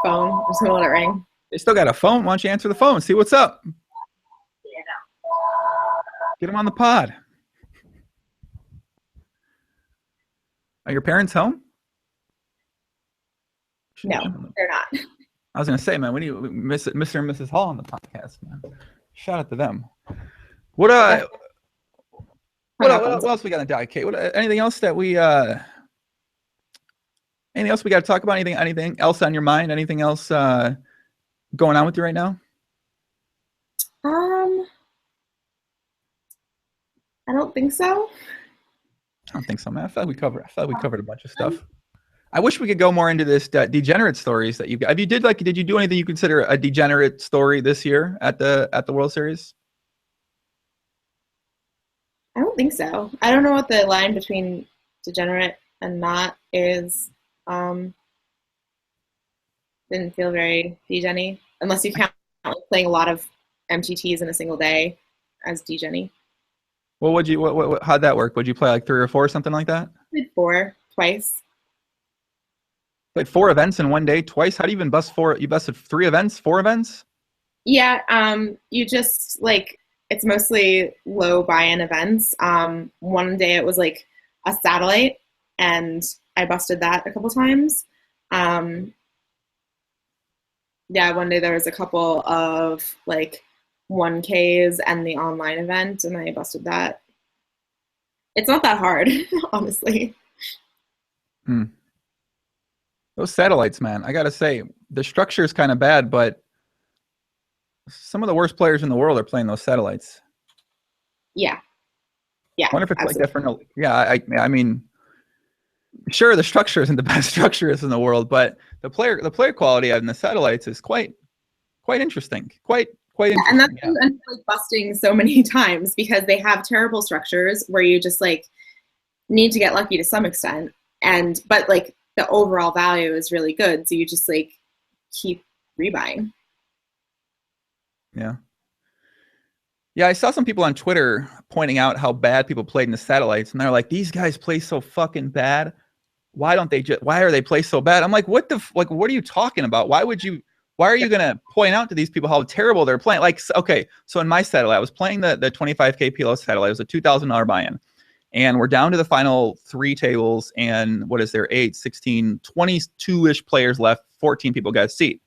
phone. I'm just gonna let it ring. They still got a phone. Why don't you answer the phone? See what's up. Yeah, Get them on the pod. Are your parents home? no, they're not. I was gonna say, man, when do you Mr. and Mrs. Hall on the podcast, man? Shout out to them. What else we got in die, Kate? Anything else that we anything else we got to talk about? Anything else on your mind? Anything else going on with you right now? I don't think so. I don't think so, man. I felt like we covered a bunch of stuff. I wish we could go more into this degenerate stories that you've got. Did you do anything you consider a degenerate story this year at the World Series? I don't think so. I don't know what the line between degenerate and not is. Didn't feel very degen-y, unless you count like, playing a lot of MTTs in a single day as degen-y. Well, how'd that work? Would you play like 3 or 4 or something like that? I played 4 twice. Played 4 events in one day twice? How do you even bust 4? You busted 3 events, 4 events? Yeah, you just like it's mostly low buy-in events. One day it was like a satellite, and I busted that a couple times. Yeah, one day there was a couple of like 1Ks and the online event, and I busted that. It's not that hard, honestly. Those satellites, man, I gotta say, the structure is kind of bad, but some of the worst players in the world are playing those satellites. Yeah. I wonder if it's like different. Yeah, I mean, sure, the structure isn't the best structure in the world, but the player quality in the satellites is quite interesting. Quite interesting. And that's why you end up like busting so many times, because they have terrible structures where you just like need to get lucky to some extent, but like the overall value is really good, so you just like keep rebuying. Yeah, I saw some people on Twitter pointing out how bad people played in the satellites, and they're like, "These guys play so fucking bad. Why are they play so bad?" I'm like, what are you talking about? Why are you gonna point out to these people how terrible they're playing? Like, okay, so in my satellite, I was playing the 25K PLO satellite. It was a $2,000 buy-in, and we're down to the final 3 tables, and what is there, 8, 16, 22-ish players left, 14 people got a seat.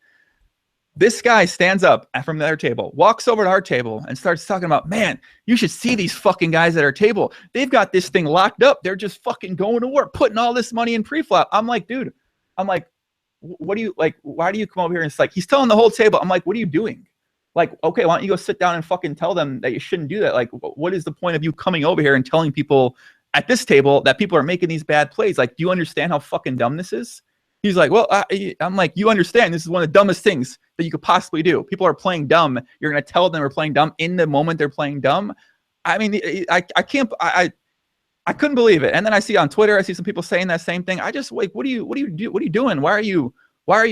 This guy stands up from the other table, walks over to our table, and starts talking about, man, you should see these fucking guys at our table. They've got this thing locked up. They're just fucking going to work, putting all this money in pre-flop. I'm like, dude, what do you, like, why do you come over here? And it's like, he's telling the whole table. I'm like, what are you doing? Like, okay, why don't you go sit down and fucking tell them that you shouldn't do that? Like, what is the point of you coming over here and telling people at this table that people are making these bad plays? Like, do you understand how fucking dumb this is? He's like, well, I'm like, you understand this is one of the dumbest things that you could possibly do. People are playing dumb. You're going to tell them they're playing dumb in the moment they're playing dumb. I mean, I couldn't believe it. And then I see on Twitter, I see some people saying that same thing. I just like, what are you doing? Why are you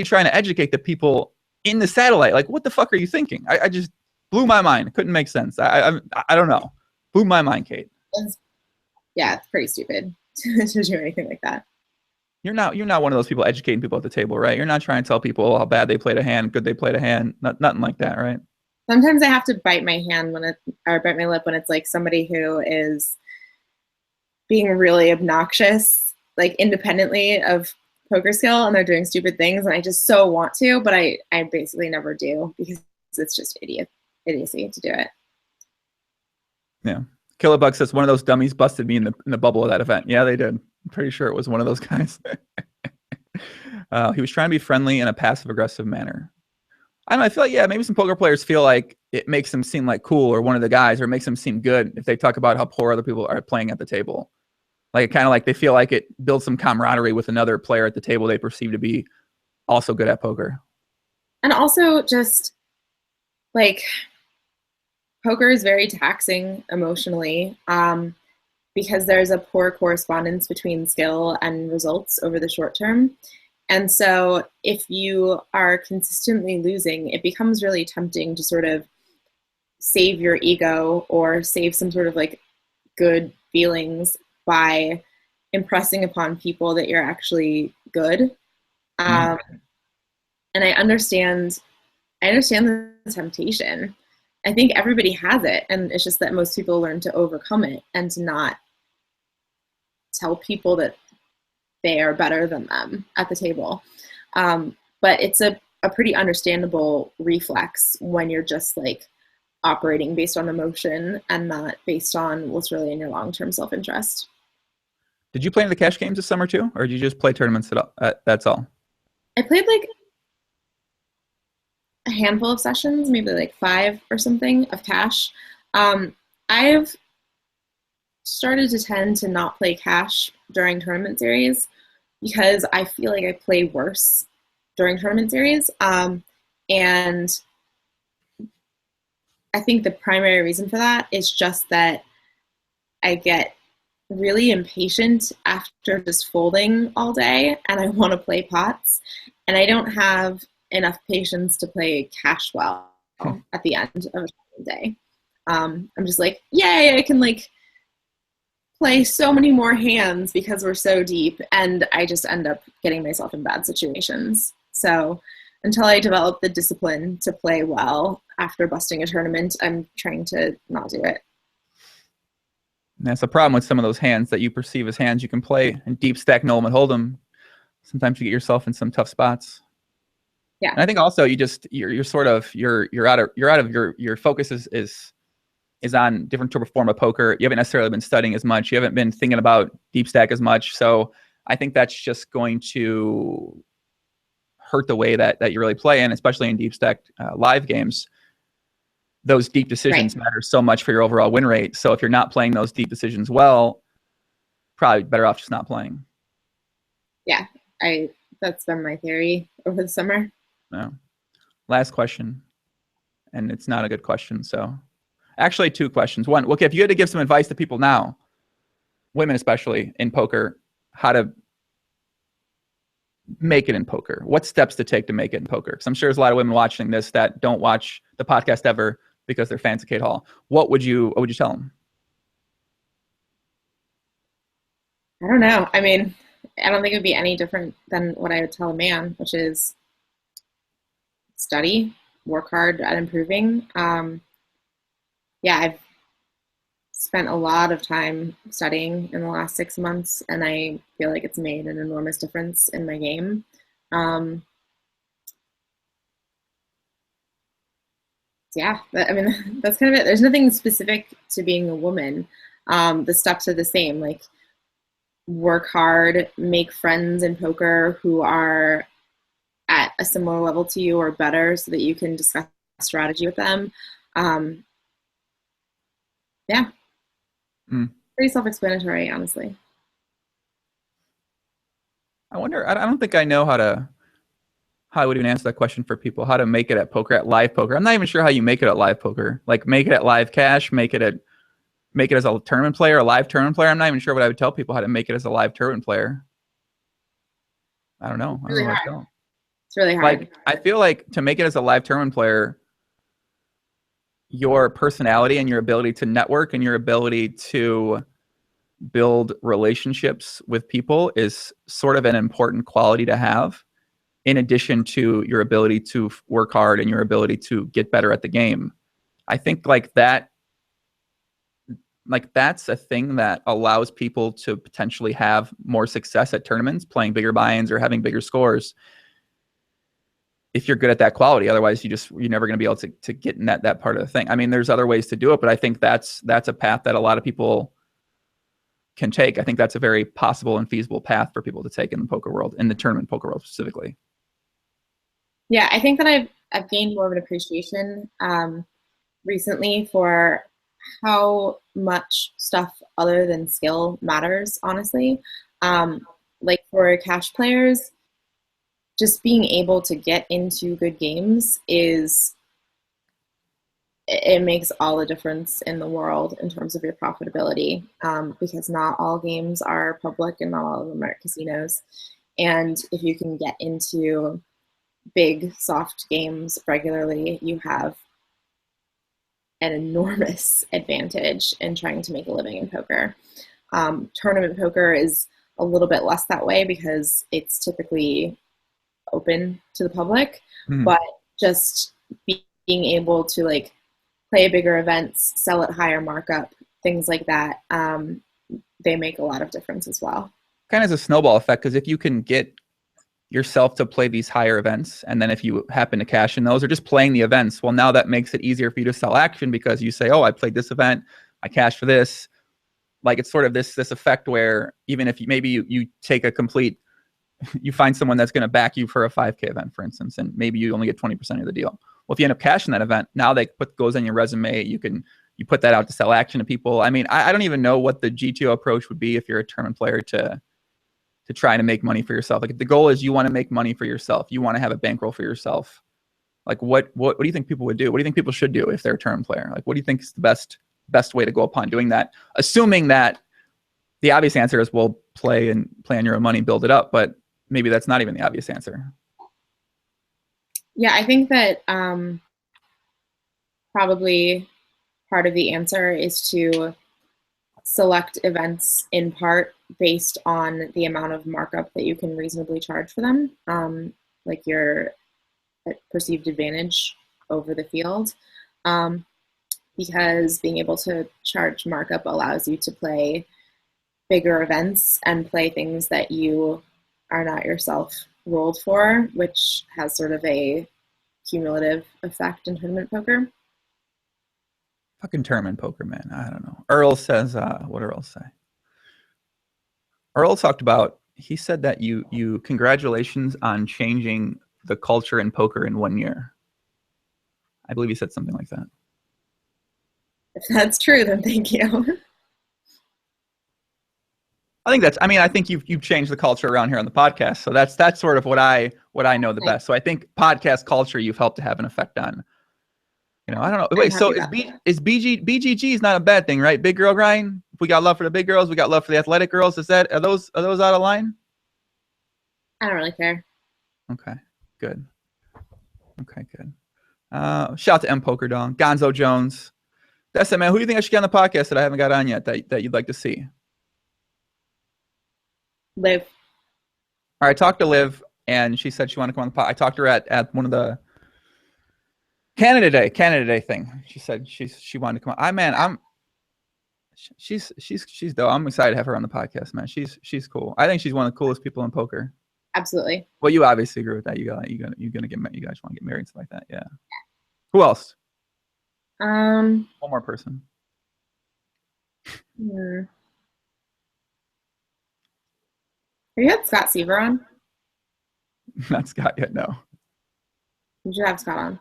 trying to educate the people in the satellite? Like, what the fuck are you thinking? I just blew my mind. It couldn't make sense. I don't know. Blew my mind, Kate. Yeah, it's pretty stupid to do anything like that. You're not one of those people educating people at the table, right? You're not trying to tell people how bad they played a hand, good they played a hand, nothing like that, right? Sometimes I have to bite my hand or bite my lip when it's like somebody who is being really obnoxious, like independently of poker skill, and they're doing stupid things, and I just so want to, but I basically never do because it's just idiocy to do it. Yeah. Killerbuck says one of those dummies busted me in the bubble of that event. Yeah, they did. I'm pretty sure it was one of those guys. He was trying to be friendly in a passive aggressive manner. I don't know, I feel like, yeah, maybe some poker players feel like it makes them seem like cool or one of the guys, or it makes them seem good if they talk about how poor other people are playing at the table. Like, kind of like they feel like it builds some camaraderie with another player at the table they perceive to be also good at poker. And also just like poker is very taxing emotionally because there's a poor correspondence between skill and results over the short term. And so if you are consistently losing, it becomes really tempting to sort of save your ego or save some sort of like good feelings by impressing upon people that you're actually good. And I understand the temptation. I think everybody has it, and it's just that most people learn to overcome it and to not tell people that they are better than them at the table. But it's a pretty understandable reflex when you're just like operating based on emotion and not based on what's really in your long-term self-interest. Did you play in the cash games this summer too, or did you just play tournaments at all? That's all? I played like a handful of sessions, maybe like 5 or something of cash. I've started to tend to not play cash during tournament series because I feel like I play worse during tournament series. And I think the primary reason for that is just that I get really impatient after just folding all day and I want to play pots, and I don't have enough patience to play cash well at the end of a day. I'm just like, yay, I can like play so many more hands because we're so deep, and I just end up getting myself in bad situations. So until I develop the discipline to play well after busting a tournament, I'm trying to not do it. That's the problem with some of those hands that you perceive as hands you can play in deep stack, no limit hold'em. Sometimes you get yourself in some tough spots. Yeah. And I think also you're sort of you're out of your focus is on different sort of form of poker. You haven't necessarily been studying as much. You haven't been thinking about deep stack as much. So I think that's just going to hurt the way that you really play, and especially in deep stack live games. Those deep decisions matter so much for your overall win rate. So if you're not playing those deep decisions well, probably better off just not playing. Yeah, that's been my theory over the summer. No. Last question, and it's not a good question. So actually 2 questions. One, okay, if you had to give some advice to people now, women especially in poker, how to make it in poker, what steps to take to make it in poker? Because I'm sure there's a lot of women watching this that don't watch the podcast ever because they're fans of Cate Hall. What would you tell them? I don't know. I mean, I don't think it would be any different than what I would tell a man, which is study, work hard at improving. Yeah, I've spent a lot of time studying in the last 6 months, and I feel like it's made an enormous difference in my game. Yeah, I mean, that's kind of it. There's nothing specific to being a woman. The steps are the same, like work hard, make friends in poker who are at a similar level to you or better so that you can discuss strategy with them. Yeah. Pretty self-explanatory, honestly. I wonder, I don't think I know how I would even answer that question for people, how to make it at poker, at live poker. I'm not even sure how you make it at live poker. Like make it at live cash, make it as a tournament player, a live tournament player. I'm not even sure what I would tell people how to make it as a live tournament player. I don't know. It's really hard. Know. It's really hard. Like, I feel like to make it as a live tournament player, your personality and your ability to network and your ability to build relationships with people is sort of an important quality to have, in addition to your ability to work hard and your ability to get better at the game. I think like that's a thing that allows people to potentially have more success at tournaments, playing bigger buy-ins or having bigger scores, if you're good at that quality. Otherwise, you're never going to be able to get in that part of the thing. I mean, there's other ways to do it, but I think that's a path that a lot of people can take. I think that's a very possible and feasible path for people to take in the poker world, in the tournament poker world specifically. Yeah, I think that I've gained more of an appreciation recently for how much stuff other than skill matters, honestly. Like for cash players, just being able to get into good games it makes all the difference in the world in terms of your profitability, because not all games are public and not all of them are at casinos. And if you can get into big, soft games regularly, you have an enormous advantage in trying to make a living in poker. Tournament poker is a little bit less that way because it's typically open to the public, but just being able to like play bigger events, sell at higher markup, things like that, they make a lot of difference as well. Kind of as a snowball effect, because if you can get yourself to play these higher events, and then if you happen to cash in those or just playing the events, well, now that makes it easier for you to sell action, because you say, oh, I played this event, I cashed for this. Like it's sort of this effect where even if you take a complete, you find someone that's going to back you for a 5K event, for instance, and maybe you only get 20% of the deal. Well, if you end up cashing that event, now goes on your resume. You put that out to sell action to people. I mean, I don't even know what the GTO approach would be if you're a tournament player to try to make money for yourself. Like if the goal is you want to make money for yourself, you want to have a bankroll for yourself. Like what do you think people would do? What do you think people should do if they're a tournament player? Like what do you think is the best way to go upon doing that? Assuming that the obvious answer is, well, play on your own money, build it up. But maybe that's not even the obvious answer. Yeah, I think that probably part of the answer is to select events in part based on the amount of markup that you can reasonably charge for them, like your perceived advantage over the field, because being able to charge markup allows you to play bigger events and play things that you are not yourself rolled for, which has sort of a cumulative effect in tournament poker. Fucking tournament poker, man. I don't know. Earl says, what did Earl say? Earl talked about, he said that you congratulations on changing the culture in poker in 1 year. I believe he said something like that. If that's true, then thank you. I think you've changed the culture around here on the podcast. So that's sort of what I know the best. So I think podcast culture you've helped to have an effect on. I don't know. Wait, so is BGG is not a bad thing, right? Big girl grind. If we got love for the big girls, we got love for the athletic girls. Are those out of line? I don't really care. Okay, good. Shout out to M Poker Dong, Gonzo Jones. That's it, man. Who do you think I should get on the podcast that I haven't got on yet that you'd like to see? Liv. All right, I talked to Liv, and she said she wanted to come on the podcast. I talked to her at one of the Canada Day thing. She said she wanted to come on. She's dope. I'm excited to have her on the podcast, man. She's cool. I think she's one of the coolest people in poker. Absolutely. Well, you obviously agree with that. You guys want to get married and stuff like that. Yeah. Who else? One more person. Have you had Scott Seaver on? Not Scott yet, no. You should have Scott on.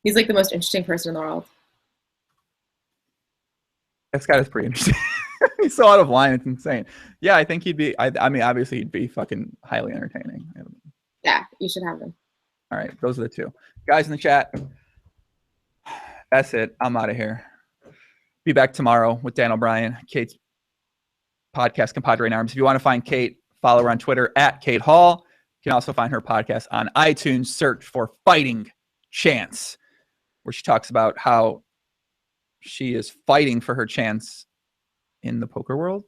He's like the most interesting person in the world. That Scott is pretty interesting. He's so out of line, it's insane. Yeah, I think he'd be, I mean, obviously he'd be fucking highly entertaining. Yeah, you should have him. All right, those are the two. Guys in the chat, that's it. I'm out of here. Be back tomorrow with Dan O'Brien, Cate's podcast, Compadre in Arms. If you want to find Cate, follow her on Twitter at Cate Hall. You can also find her podcast on iTunes. Search for Fighting Chance, where she talks about how she is fighting for her chance in the poker world.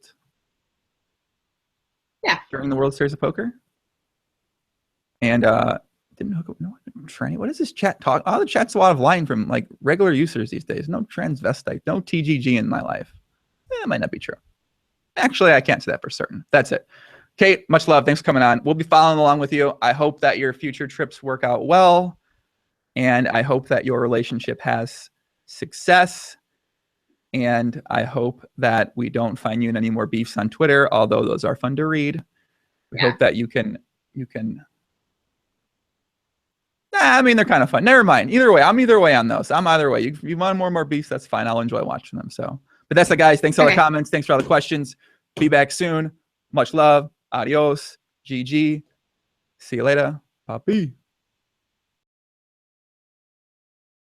Yeah. During the World Series of Poker. And didn't hook up. No, tranny. What is this chat talk? Oh, the chat's a lot of lying from like regular users these days. No transvestite, no TGG in my life. That might not be true. Actually, I can't say that for certain. That's it. Cate, much love. Thanks for coming on. We'll be following along with you. I hope that your future trips work out well. And I hope that your relationship has success. And I hope that we don't find you in any more beefs on Twitter, although those are fun to read. We hope that you can. I mean, they're kind of fun. Never mind. Either way, I'm either way on those. I'm either way. You want more beefs, that's fine. I'll enjoy watching them. So, but that's it, guys. Thanks for all the comments. Thanks for all the questions. Be back soon. Much love. Adios. GG. See you later. Papi.